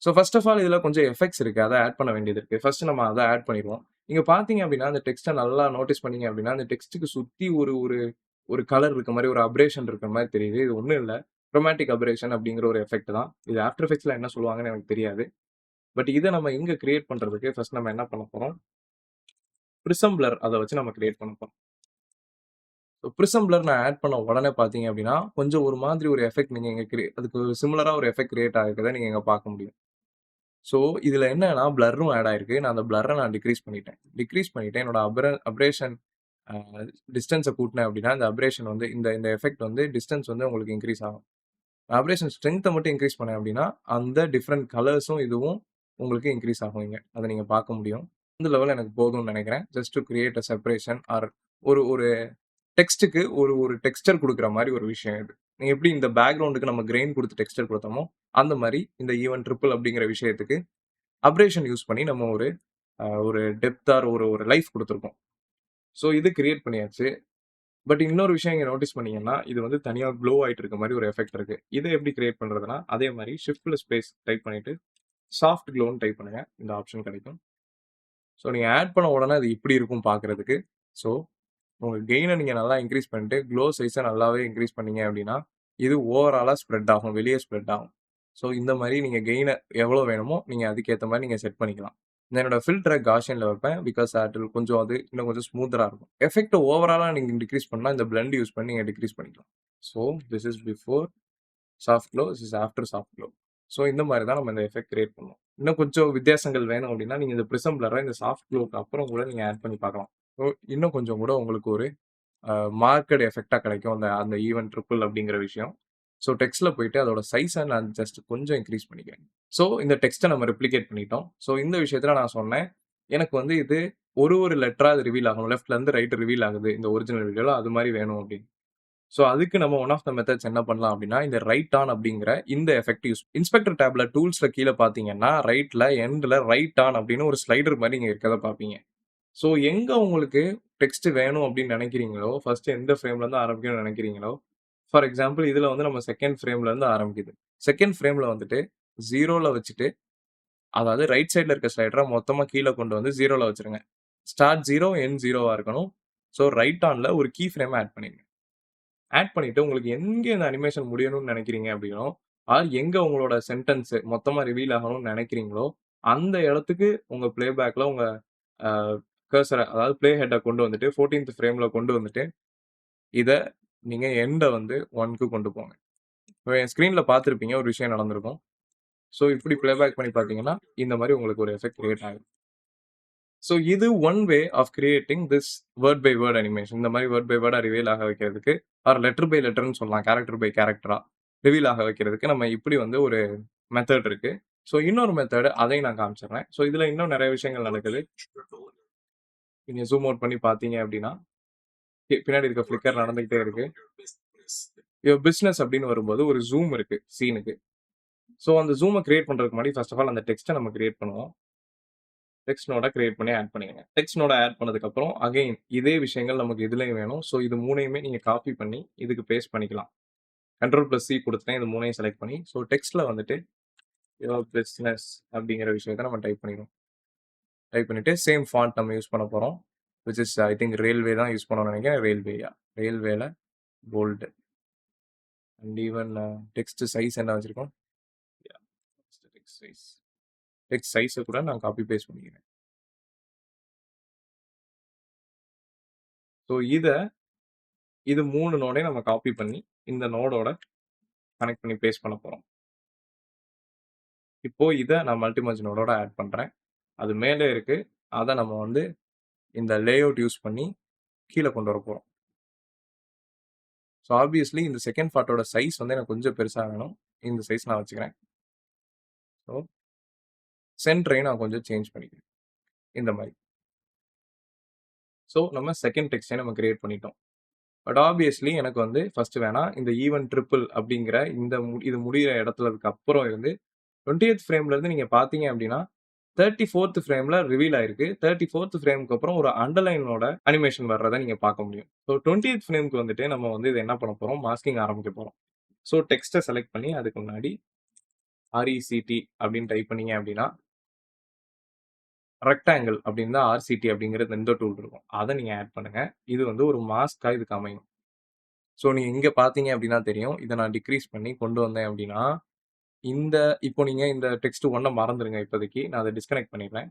ஸோ ஃபர்ஸ்ட் ஆஃப் ஆல் இதுல கொஞ்சம் எஃபெக்ட்ஸ் இருக்கு. அத ஆட் பண்ண வேண்டியது இருக்கு. ஃபர்ஸ்ட் நம்ம அத ஆட் பண்ணிருவோம். நீங்க பார்த்தீங்க அப்படின்னா, அந்த டெக்ஸ்ட்ட நல்லா நோட்டீஸ் பண்ணீங்க அப்படின்னா, அந்த டெக்ஸ்ட்க்கு சுத்தி ஒரு ஒரு ஒரு கலர் இருக்க மாரி, ஒரு அப்ரேஷன் இருக்க மாரி தெரியுது. இது ஒண்ணும் இல்ல. குரோமேட்டிக் அபரேஷன் அப்படிங்கிற ஒரு எஃபெக்ட் தான். இது ஆஃப்டர் எஃபெக்ட்ஸ்ல என்ன சொல்லுவாங்கன்னு எனக்கு தெரியாது. பட் இத நம்ம இங்க கிரியேட் பண்றதுக்கு ஃபர்ஸ்ட் நம்ம என்ன பண்ண போறோம்? பிரிசம் பிளர் அத வச்சு நம்ம கிரியேட் பண்ண போறோம். பிரிசம் பிளர் நான் ஆட் பண்ண உடனே பார்த்தீங்க அப்படின்னா, கொஞ்சம் ஒரு மாதிரி ஒரு எஃபெக்ட் நீங்க இங்க அதுக்கு சிமிலரா ஒரு எஃபெக்ட் கிரியேட் ஆகிருக்கிறத நீங்க இங்க பார்க்க முடியும். ஸோ இதுல என்னன்னா பிளர்ரும் ஆட் ஆயிருக்கு. நான் அந்த பிளர்ர நான் டிக்ரீஸ் பண்ணிட்டேன். டிக்ரீஸ் பண்ணிட்டு என்னோட அப்ரேஷன் அ டிஸ்டன்ஸ கூட்டுனேன் அப்படின்னா, இந்த அப்ரேஷன் வந்து இந்த இந்த எஃபெக்ட் வந்து டிஸ்டன்ஸ் வந்து உங்களுக்கு இன்கிரீஸ் ஆகும். வைப்ரேஷன் ஸ்ட்ரென்த்த மட்டும் இன்கிரீஸ் பண்ணேன் அப்படின்னா, அந்த டிஃபரெண்ட் கலர்ஸும் இதுவும் உங்களுக்கு இன்கிரீஸ் ஆகும் இங்க. அத நீங்க பார்க்க முடியும். இந்த லெவல் எனக்கு போதும்னு நெனைக்கிறேன். Just to create a separation or ஒரு ஒரு டெக்ஸ்ட்க்கு ஒரு ஒரு டெக்ஸ்சர் குடுக்குற மாரி ஒரு விஷயம் இது. நீங்க எப்படி இந்த பேக்கிரவுண்டுக்கு நம்ம கிரெயின் குடுத்து டெக்ஸ்சர் குடுத்தோமோ, அந்த மாரி இந்த ஈவன் ட்ரிபிள் அப்படிங்கிற விஷயத்துக்கு அப்ரேஷன் யூஸ் பண்ணி நம்ம ஒரு டெப்த் ஆர் ஒரு ஒரு லைஃப் குடுத்துருக்கோம். ஸோ இது கிரியேட் பண்ணியாச்சு. பட் இன்னொரு விஷயம் இங்க நோட்டீஸ் பண்ணீங்கன்னா, இது வந்து தனியா க்ளோ ஆயிட்டு இருக்க மாரி ஒரு எஃபெக்ட் இருக்கு. இத எப்படி கிரியேட் பண்றதுன்னா, அதே மாரி ஷிஃப்ட்ல ஸ்பேஸ் டைப் பண்ணிட்டு, சாஃப்ட் க்ளோன்னு டைப் பண்ணுங்க. இந்த ஆப்ஷன் கிடைக்கும். ஸோ நீங்க ஆட் பண்ண உடனே அது இப்படி இருக்கும் பார்க்கறதுக்கு. ஸோ உங்க கெயின நீங்க நல்லா இன்கிரீஸ் பண்ணிட்டு, க்ளோ சைஸ நல்லாவே இன்கிரீஸ் பண்ணீங்க அப்படின்னா, இது ஓவராலா ஸ்ப்ரெட் ஆகும். வெளிய ஸ்ப்ரெட் ஆகும். ஸோ இந்த மாரி நீங்க கெயின எவ்வளோ வேணுமோ, நீங்க அதுக்கேத்த மாரி நீங்க செட் பண்ணிக்கலாம். நான் என்னோட ஃபில்டர காஷியன்ல வைப்பேன். பிகாஸ் அதில கொஞ்சம் அது இன்னும் கொஞ்சம் ஸ்மூத்தரா இருக்கும். எஃபெக்ட்ட ஓவராலா நீங்க டிக்ரீஸ் பண்ணா, இந்த பிளெண்ட் யூஸ் பண்ணி நீங்க டிக்ரீஸ் பண்ணிக்கலாம். So this is before soft glow, this is after soft glow. So இந்த மாரி தான் நம்ம இந்த எஃபெக்ட் கிரியேட் பண்ணுவோம். இன்னும் கொஞ்சம் வித்தியாசங்கள் வேணும் அப்படின்னா, நீங்க இந்த பிரிசம் பிளர இந்த சாஃப்ட் க்ளோக்கு அப்புறம் கூட நீங்க ஆட் பண்ணி பார்க்கலாம். ஸோ இன்னும் கொஞ்சம் கூட உங்களுக்கு ஒரு மார்க்கட் எஃபெக்ட்டா கிடைக்கும். அந்த அந்த ஈவன் ட்ரிபிள் அப்படிங்கிற விஷயம். ஸோ டெக்ஸ்ட்ல போயிட்டு அதோட சைஸ நான் ஜஸ்ட் கொஞ்சம் இன்கிரீஸ் பண்ணிக்கிறேன். ஸோ இந்த டெக்ஸ்ட்ட நம்ம ரெப்ளிகேட் பண்ணிட்டோம். ஸோ இந்த விஷயத்துல நான் சொன்னேன், எனக்கு வந்து இது ஒரு ஒரு லெட்டரா அது ரிவீல் ஆகணும். லெஃப்ட்ல இருந்து ரைட் ரிவீல் ஆகுது. இந்த ஒரிஜினல் வீடியோல அது மாரி வேணும் அப்படின்னு. ஸோ அதுக்கு நம்ம ஒன் ஆஃப் த மெத்தட்ஸ் என்ன பண்ணலாம் அப்படின்னா, இந்த ரைட் ஆன் அப்படிங்கிற இந்த எஃபெக்ட் யூஸ் இன்ஸ்பெக்டர் டேப்ல டூல்ஸ்ல கீழ பார்த்தீங்கன்னா, ரைட்ல எண்ட்ல ரைட் ஆன் அப்படின்னு ஒரு ஸ்லைடர் மாரி நீங்க இருக்கிறத பார்ப்பீங்க. ஸோ எங்க உங்களுக்கு டெக்ஸ்ட் வேணும் அப்படின்னு நினைக்கிறீங்களோ, ஃபர்ஸ்ட் எந்த ஃப்ரேம்ல இருந்து ஆரம்பிக்கணும்னு நினைக்கிறீங்களோ, ஃபார் எக்ஸாம்பிள் இதுல வந்து நம்ம 2ண்ட் ஃப்ரேம்ல இருந்து ஆரம்பிக்குது. 2ண்ட் ஃப்ரேம்ல வந்துட்டு 0ல வச்சுட்டு, அதாவது ரைட் சைடுல இருக்க ஸ்லைடர மொத்தமா கீழ கொண்டு வந்து 0ல வச்சுருங்க. ஸ்டார்ட் 0, எண்ட் 0வா இருக்கணும். ஸோ ரைட் ஆன்ல ஒரு கீ ஃப்ரேம ஆட் பண்ணிருங்க. ஆட் பண்ணிட்டு உங்களுக்கு எங்க இந்த அனிமேஷன் முடியணும்னு நினைக்கிறீங்க அப்படின்னோ, ஆர் எங்க உங்களோட சென்டென்ஸ் மொத்தமா ரிவீல் ஆகணும்னு நினைக்கிறீங்களோ, அந்த இடத்துக்கு உங்க பிளேபேக்ல உங்க அ கர்சர அதாவது பிளே ஹெட்ட கொண்டு வந்துட்டு 14த் ஃப்ரேம்ல கொண்டு வந்துட்டு, இத நீங்க எண்ட வந்து 1க்கு கொண்டு போங்க. இப்ப என் ஸ்க்ரீன்ல பார்த்திருப்பீங்க ஒரு விஷயம் நடந்திருக்கும். ஸோ இப்படி பிளேபேக் பண்ணி பார்த்தீங்கன்னா, இந்த மாரி உங்களுக்கு ஒரு எஃபெக்ட் கிரியேட் ஆகும். ஸோ இது one way of creating this word by word animation. இந்த மாரி வேர்ட் பை வேர்டா ரிவீல் ஆக வைக்கிறதுக்கு, ஆர் லெட்டர் பை லெட்டர்ன்னு சொல்லலாம். கேரக்டர் பை கேரக்டரா ரிவீல் ஆக வைக்கிறதுக்கு நம்ம இப்படி வந்து ஒரு மெத்தட் இருக்கு. ஸோ இன்னொரு மெத்தட் அதையும் நான் காமிச்சிடுறேன். ஸோ இதுல இன்னும் நெறைய விஷயங்கள் நடக்குது. நீங்க ஜூம் அவுட் பண்ணி பார்த்தீங்க அப்டின்னா, பின்னாடி இருக்க ஃப்ளிக்கர் நடந்துகிட்டே இருக்கு. யுவர் பிசினஸ் அப்டின்னு வரும்போது ஒரு ஜூம் இருக்கு சீனுக்கு. ஸோ அந்த ஜூம கிரியேட் பண்றதுக்கு முன்னாடி ஃபர்ஸ்ட் ஆஃப் ஆல் அந்த டெக்ஸ்ட்ட நம்ம கிரியேட் பண்ணுவோம். டெக்ஸ்ட் நோட கிரியேட் பண்ணி ஆட் பண்ணிக்கங்க. டெக்ஸ்ட் நோட ஆட் பண்ணதுக்கப்புறம் அகைன் இதே விஷயங்கள் நமக்கு இதுலயும் வேணும். ஸோ இது 3யுமே நீங்க காப்பி பண்ணி இதுக்கு பேஸ்ட் பண்ணிக்கலாம். கண்ட்ரோல்+C குடுத்துட்டேன். இது 3யும் செலக்ட் பண்ணி, ஸோ டெக்ஸ்ட்ல வந்துட்டு யுவர் பிசினஸ் அப்டிங்கிற விஷயத்த நம்ம டைப் பண்ணிருவோம். டைப் பண்ணிட்டு சேம் ஃபாண்ட் நம்ம யூஸ் பண்ண போறோம். Which is I think railway தான் யூஸ் பண்ணணும்னு நெனைக்கிறேன். ரெயில்வேயா? ரெயில்வேல bold and even text size என்ன வச்சிருக்கோம்? யாஹ்! Text size. டெக்ஸ்ட் சைஸ கூட நான் காப்பி பேஸ்ட் பண்ணிக்கிறேன். ஸோ இது 3 நோடையும் நம்ம காப்பி பண்ணி, இந்த நோடோட கனெக்ட் பண்ணி பேஸ்ட் பண்ண போறோம். இப்போ இத நான் மல்டி மெர்ஜ் நோடோட ஆட் பண்றேன். அது மேலே இருக்கு. அத நம்ம வந்து இந்த லேஅவுட் யூஸ் பண்ணி கீழ கொண்டு வரப்போறோம். ஸோ ஆப்வியஸ்லி இந்த செகண்ட் பார்ட்டோட சைஸ் வந்து எனக்கு கொஞ்சம் பெருசா வேணும். இந்த சைஸ் நான் வச்சுக்கிறேன். ஸோ சென்டரையும் நான் கொஞ்சம் சேஞ்ச் பண்ணிக்கிறேன். இந்த மாரி. ஸோ நம்ம செகண்ட் டெக்ஸ்ட்ட நம்ம கிரியேட் பண்ணிட்டோம். பட் ஆப்வியஸ்லி எனக்கு வந்து ஃபர்ஸ்ட் வேணாம். இந்த ஈவன் ட்ரிபிள் அப்படிங்கிற இந்த இது முடியிற இடத்துலதுக்கு அப்புறம் இருந்து 20த் ஃப்ரேம்ல இருந்து நீங்க பார்த்தீங்க அப்படின்னா, 34த் ஃப்ரேம்ல ரிவீல் ஆயிருக்கு. 34த் ஃப்ரேம்க்கு அப்புறம் ஒரு அண்டர்லைனோட அனிமேஷன் வர்றத நீங்க பார்க்க முடியும். ஸோ 20த் ஃப்ரேம்க்கு வந்துட்டு நம்ம வந்து இத என்ன பண்ண போறோம், மாஸ்கிங் ஆரம்பிக்க போறோம். ஸோ டெக்ஸ்ட்ட செலக்ட் பண்ணி அதுக்கு முன்னாடி ரெக்ட் அப்படின்னு டைப் பண்ணீங்க அப்படின்னா, ரெக்டாங்கிள் அப்படின்னு தான் ஆர்சிடி அப்படிங்கிற இந்த டூல் இருக்கும். அத நீங்க ஆட் பண்ணுங்க. இது வந்து ஒரு மாஸ்க்கா இதுக்கு அமையும். ஸோ நீங்க இங்க பார்த்தீங்க அப்படின்னா தெரியும். இத நான் டிக்ரீஸ் பண்ணி கொண்டு வந்தேன் அப்படின்னா, இந்த இப்போ நீங்க இந்த டெக்ஸ்ட் 1 மறந்துருங்க இப்போதைக்கு. நான் அத டிஸ்கனெக்ட் பண்ணிடுறேன்.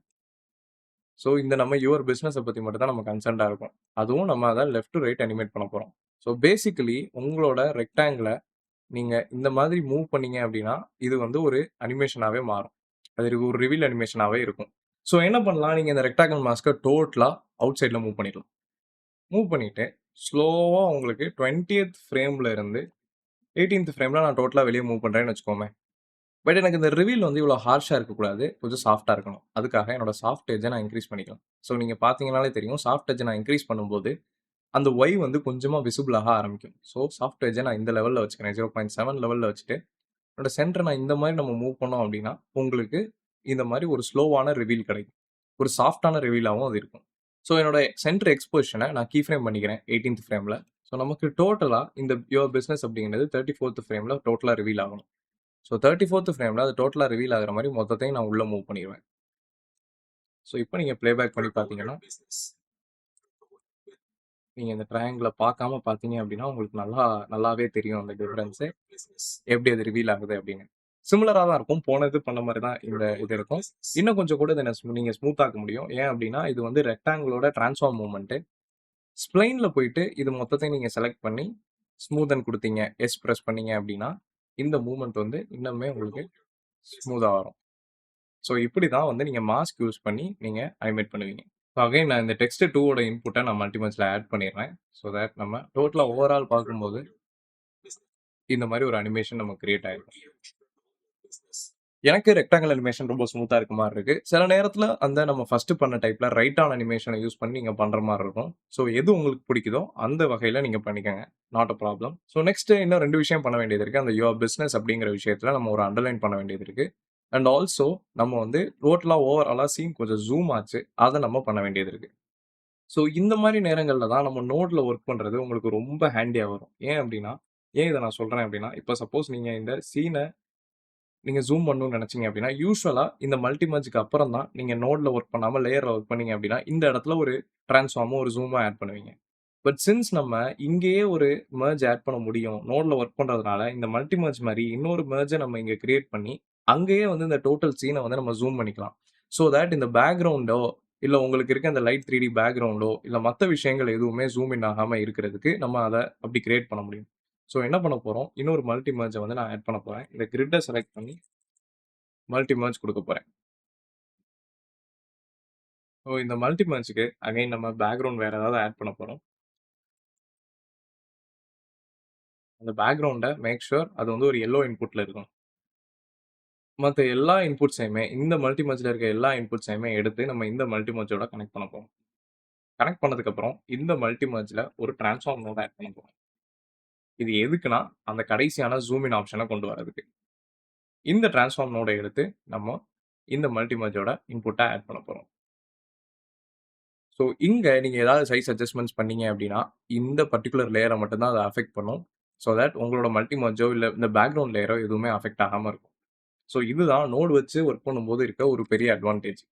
ஸோ இந்த நம்ம யுவர் பிசினஸ பத்தி மட்டும் தான் நம்ம கன்சர்ன்டா இருக்கோம். அதுவும் நம்ம அத லெஃப்ட் டூ ரைட் அனிமேட் பண்ண போறோம். ஸோ பேசிக்கலி உங்களோட ரெக்டாங்கிள நீங்க இந்த மாதிரி மூவ் பண்ணீங்க அப்படின்னா, இது வந்து ஒரு அனிமேஷனாவே மாறும். அது ஒரு ரிவீல் அனிமேஷனாவே இருக்கும். ஸோ என்ன பண்ணலாம், நீங்க இந்த ரெக்டாங்கிள் மாஸ்க்க டோட்டலா அவுட் சைட்ல மூவ் பண்ணிடலாம். மூவ் பண்ணிட்டு, ஸ்லோவா உங்களுக்கு 20த் ஃப்ரேம்ல இருந்து 18த் ஃப்ரேம்ல நான் டோட்டலா வெளிய மூவ் பண்றேன்னு வச்சுக்கோமே. பட் எனக்கு இந்த ரிவீல் வந்து இவ்வளோ ஹார்ஷா இருக்கக்கூடாது. கொஞ்சம் சாஃப்ட்டா இருக்கணும். அதுக்காக என்னோட சாஃப்ட் எட்ஜ நான் இன்கிரீஸ் பண்ணிக்கலாம். ஸோ நீங்க பார்த்தீங்கனாலே தெரியும். சாஃப்ட் எட்ஜ நான் இன்கிரீஸ் பண்ணும்போது, அந்த ஒய் வந்து கொஞ்சமா விசிபிள் ஆக ஆரம்பிக்கும். ஸோ சாஃப்ட் எட்ஜ நான் இந்த லெவல்ல வச்சுக்கிறேன். 0.7 லெவல்ல வச்சுட்டு, என்னோட சென்டர நான் இந்த மாரி நம்ம மூவ் பண்ணோம் அப்டின்னா, உங்களுக்கு இந்த மாரி ஒரு ஸ்லோவான ரிவீல் கிடைக்கும். ஒரு சாஃப்ட்டான ரிவீலாவும் அது இருக்கும். ஸோ என்னோட சென்டர் எக்ஸ்போசிஷன நான் கீ ஃப்ரேம் பண்ணிக்கிறேன் 18த் ஃப்ரேம்ல. ஸோ நமக்கு டோட்டலா இந்த யுவர் பிசினஸ் அப்படிங்கிறது 34த் ஃப்ரேம்ல டோட்டலா ரிவீல் ஆகணும். ஸோ 34த் ஃப்ரேம்ல அது டோட்டலா ரிவீல் ஆகுற மாரி மொத்தத்தையும் நான் உள்ள மூவ் பண்ணிருவேன். ஸோ இப்ப நீங்க ப்ளே பேக் பண்ணி பார்த்தீங்கன்னா, நீங்க இந்த ட்ரையாங்கிள பார்க்காம பார்த்தீங்க அப்படின்னா, உங்களுக்கு நல்லாவே தெரியும் அந்த டிஃபரன்ஸு. எப்படி அது ரிவீல் ஆகுது அப்படின்னு. சிமிலரா தான் இருக்கும். போன இது பண்ண மாரி தான் இந்த இது இருக்கும். இன்னும் கொஞ்சம் கூட இத நீங்க ஸ்மூத் ஆக்க முடியும். ஏன் அப்படின்னா, இது வந்து ரெக்டாங்கிளோட ட்ரான்ஸ்ஃபார்ம் மூவ்மெண்ட். ஸ்ப்ளைன்ல போயிட்டு இது மொத்தத்தையும் நீங்க செலக்ட் பண்ணி, ஸ்மூத்தன் குடுத்தீங்க. எஸ் பிரஸ் பண்ணீங்க அப்டின்னா, இந்த மூவ்மெண்ட் வந்து இன்னுமே உங்களுக்கு ஸ்மூத்தா வரும். ஸோ இப்படி தான் வந்து நீங்க மாஸ்க் யூஸ் பண்ணி நீங்க அனிமேட் பண்ணுவீங்க. ஸோ அகைன் நான் இந்த டெக்ஸ்ட் 2 ஓட இன்புட்ட நான் மல்டிமேட்ச்ல ஆட் பண்ணிடுறேன். ஸோ தட் நம்ம டோட்டலா ஓவரால் பார்க்கும்போது, இந்த மாரி ஒரு அனிமேஷன் நமக்கு கிரியேட் ஆயிருக்கும். எனக்கு ரெக்டாங்கிள் அனிமேஷன் ரொம்ப ஸ்மூத்தா இருக்க மாரி இருக்கு. சில நேரத்துல அந்த நம்ம ஃபர்ஸ்ட் பண்ண டைப்ல ரைட் ஆன் அனிமேஷன யூஸ் பண்ணி நீங்க பண்ற மாரி இருக்கும். ஸோ எது உங்களுக்கு பிடிக்குதோ அந்த வகையில நீங்க பண்ணிக்கங்க. Not a problem. So next இன்னும் 2 விஷயம் பண்ண வேண்டியது இருக்கு. அந்த யுவர் பிசினஸ் அப்படிங்கிற விஷயத்துல நம்ம ஒரு அண்டர்லைன் பண்ண வேண்டியது இருக்கு. அண்ட் ஆல்சோ நம்ம வந்து டோட்டலா ஓவராலா சீன் கொஞ்சம் ஜூம் ஆச்சு. அத நம்ம பண்ண வேண்டியது இருக்கு. ஸோ இந்த மாரி நேரங்கள்ல தான் நம்ம நோட்ல ஒர்க் பண்றது உங்களுக்கு ரொம்ப ஹேண்டியா வரும். ஏன் அப்டின்னா, ஏன் இத நான் சொல்றேன் அப்டின்னா, இப்ப சப்போஸ் நீங்க இந்த சீன நீங்க ஜூம் பண்ணணும்னு நினைச்சீங்க அப்படின்னா, யூசுவலா இந்த மல்டி மெர்ஜ்க்கு அப்புறம் தான் நீங்க நோட்ல வொர்க் பண்ணாம லேயர்ல வொர்க் பண்ணீங்க அப்படின்னா, இந்த இடத்துல ஒரு ட்ரான்ஸ்ஃபார்மோ, ஒரு ஜூமோ ஆட் பண்ணுவீங்க. பட் சின்ஸ் நம்ம இங்கேயே ஒரு மெர்ஜ் ஆட் பண்ண முடியும். நோட்ல வொர்க் பண்றதுனால, இந்த மல்டி மெர்ஜ் மாரி இன்னொரு மெர்ஜ நம்ம இங்க கிரியேட் பண்ணி, அங்கேயே வந்து இந்த டோட்டல் சீன வந்து நம்ம ஜூம் பண்ணிக்கலாம். சோ தட் இந்த பேக்கிரவுண்டோ, இல்ல உங்களுக்கு இருக்க அந்த லைட் 3டி பேக்கிரவுண்டோ, இல்ல மத்த விஷயங்கள் எதுவுமே ஜூம் இன் ஆகாம இருக்கிறதுக்கு நம்ம அத அப்படி கிரியேட் பண்ண முடியும். சோ என்ன பண்ண போறோம், இன்னொரு மல்டி மெர்ஜ வந்து நான் ஆட் பண்ண போறேன். இந்த கிரிட்ட செலக்ட் பண்ணி மல்டி மெர்ஜ் குடுக்க போறேன். ஸோ இந்த மல்டி மெர்ஜ்க்கு அகைன் நம்ம பேக்கிரவுண்ட் வேற ஏதாவது ஆட் பண்ண போறோம். அந்த பேக்கிரவுண்ட மேக் ஷூர் அது வந்து ஒரு எல்லோ இன்புட்ல இருக்கணும். மத்த எல்லா இன்புட்ஸயுமே இந்த மல்டி மெர்ஜ்ல இருக்க எல்லா இன்புட்ஸயுமே எடுத்து நம்ம இந்த மல்டி மெர்ஜோட கனெக்ட் பண்ண போறோம். கனெக்ட் பண்ணதுக்கப்புறம் இந்த மல்டி மெர்ஜ்ல ஒரு டிரான்ஸ்ஃபார்ம் நோட் ஆட் பண்ண போறோம். இது எதுக்குன்னா, அந்த கடைசியான ஜூம் இன் ஆப்ஷன கொண்டு வரதுக்கு. இந்த டிரான்ஸ்ஃபார்ம் நோட எடுத்து நம்ம இந்த மல்டி மெர்ஜோட இன்புட்டா ஆட் பண்ண போறோம். ஸோ இங்க நீங்க ஏதாவது சைஸ் அட்ஜஸ்ட்மென்ட்ஸ் பண்ணீங்க அப்டின்னா, இந்த பர்ட்டிகுலர் லேயர மட்டும் தான் அது அஃபெக்ட் பண்ணும். ஸோ தட் உங்களோட மல்டி மெர்ஜோ இல்ல இந்த பேக்கிரவுண்ட் லேயரோ எதுவுமே அஃபெக்ட் ஆகாம இருக்கும். ஸோ இதுதான் நோட் வச்சு ஒர்க் பண்ணும்போது இருக்க ஒரு பெரிய அட்வான்டேஜ்.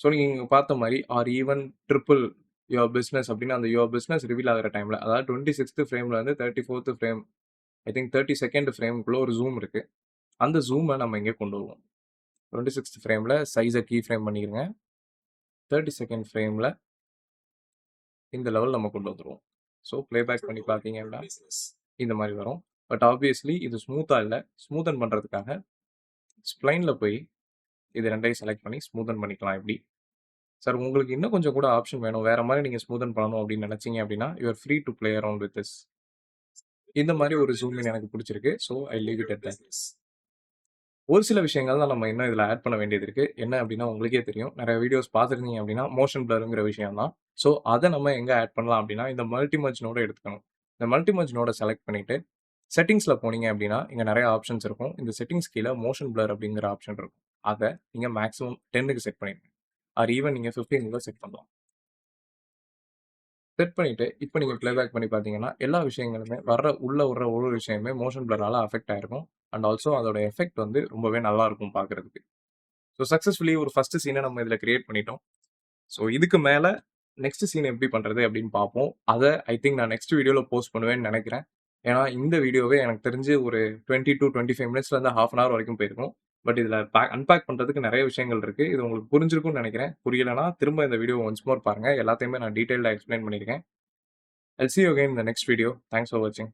ஸோ நீங்க இங்க பார்த்த மாரி R even triple your business அப்டின்னு அந்த யுவர் பிசினஸ் ரிவீல் ஆகுற டைம்ல, அதாவது 26த் ஃப்ரேம்ல இருந்து 34த் ஃப்ரேம், ஐ திங்க் 32nd ஃப்ரேம்க்குள்ள ஒரு ஜூம் இருக்கு. அந்த ஜூம நம்ம இங்க கொண்டு வருவோம். 26த் ஃப்ரேம்ல சைஸ கீ ஃப்ரேம் பண்ணிருங்க. 32nd ஃப்ரேம்ல இந்த லெவல் நம்ம கொண்டு வந்துருவோம். ஸோ ப்ளேபேக் பண்ணி பார்த்தீங்க அப்படின்னா, இந்த மாரி வரும். பட் ஆப்வியஸ்லி இது ஸ்மூத்தா இல்ல. ஸ்மூத்தன் பண்றதுக்காக ஸ்ப்ளைன்ல போய் இது 2யும் செலக்ட் பண்ணி ஸ்மூத்தன் பண்ணிக்கலாம் இப்படி. சார் உங்களுக்கு இன்னும் கொஞ்சம் கூட ஆப்ஷன் வேணும். வேற மாரி நீங்க ஸ்மூத்தன் பண்ணணும் அப்படின்னு நினைச்சீங்க அப்படின்னா, you are free to play around with this. இந்த மாரி ஒரு ஜூம் இன் எனக்கு புடிச்சிருக்கு. So I leave it at that. ஒரு சில விஷயங்கள் தான் நம்ம இன்னும் இதுல ஆட் பண்ண வேண்டியது இருக்கு. என்ன அப்டின்னா, உங்களுக்கே தெரியும். நெறைய வீடியோஸ் பார்த்திருந்தீங்க அப்டின்னா, மோஷன் பிளர்ங்கிற விஷயம் தான். ஸோ, அத நம்ம எங்க ஆட் பண்ணலாம் அப்டின்னா, இந்த மல்டி மெர்ஜ் நோட எடுத்துக்கணும். இந்த மல்டி மெர்ஜ் நோட செலக்ட் பண்ணிட்டு, செட்டிங்ஸ்ல போனீங்க அப்டின்னா, இங்க நெறைய ஆப்ஷன்ஸ் இருக்கும். இந்த செட்டிங்ஸ் கீழ மோஷன் பிளர் அப்டிங்கிற ஆப்ஷன் இருக்கும். அத நீங்க மேக்ஸிமம் 10க்கு செட் பண்ணிருங்க. ஆர் ஈவன் நீங்க 15 கூட செட் பண்ணலாம். செட் பண்ணிட்டு, இப்ப நீங்க ப்ளேபேக் பண்ணி பார்த்தீங்கன்னா, எல்லா விஷயங்களுமே உள்ள வர்ற ஒரு விஷயமே மோஷன் பிளர்ரால அஃபெக்ட் ஆயிருக்கும். அண்ட் ஆல்சோ அதோட எஃபெக்ட் வந்து ரொம்பவே நல்லா இருக்கும் பார்க்கறதுக்கு. ஸோ சக்சஸ்ஃபுல்லி ஒரு ஃபர்ஸ்ட் சீன நம்ம இதுல கிரியேட் பண்ணிட்டோம். ஸோ இதுக்கு மேல நெக்ஸ்ட் சீன் எப்படி பண்றது அப்படின்னு பார்ப்போம். அத ஐ திங்க் நான் நெக்ஸ்ட் வீடியோல போஸ்ட் பண்ணுவேன்னு நெனைக்கிறேன். ஏன்னா இந்த வீடியோவே எனக்கு தெரிஞ்சு ஒரு 20 டூ 25 மினிட்ஸ்ல இருந்து 1/2 அன் ஹவர் வரைக்கும் போயிருக்கும். பட் இதுல அன்பேக் பண்றதுக்கு நெறைய விஷயங்கள் இருக்கு. இது உங்களுக்கு புரிஞ்சிருக்கும்னு நெனைக்கிறேன். புரியலனா திரும்ப இந்த வீடியோ ஒன்ஸ் மோர் பாருங்க. எல்லாத்தையுமே நான் டீடைல்டா எக்ஸ்பிளைன் பண்ணியிருக்கேன். I'll see you again in the next video. Thanks for watching.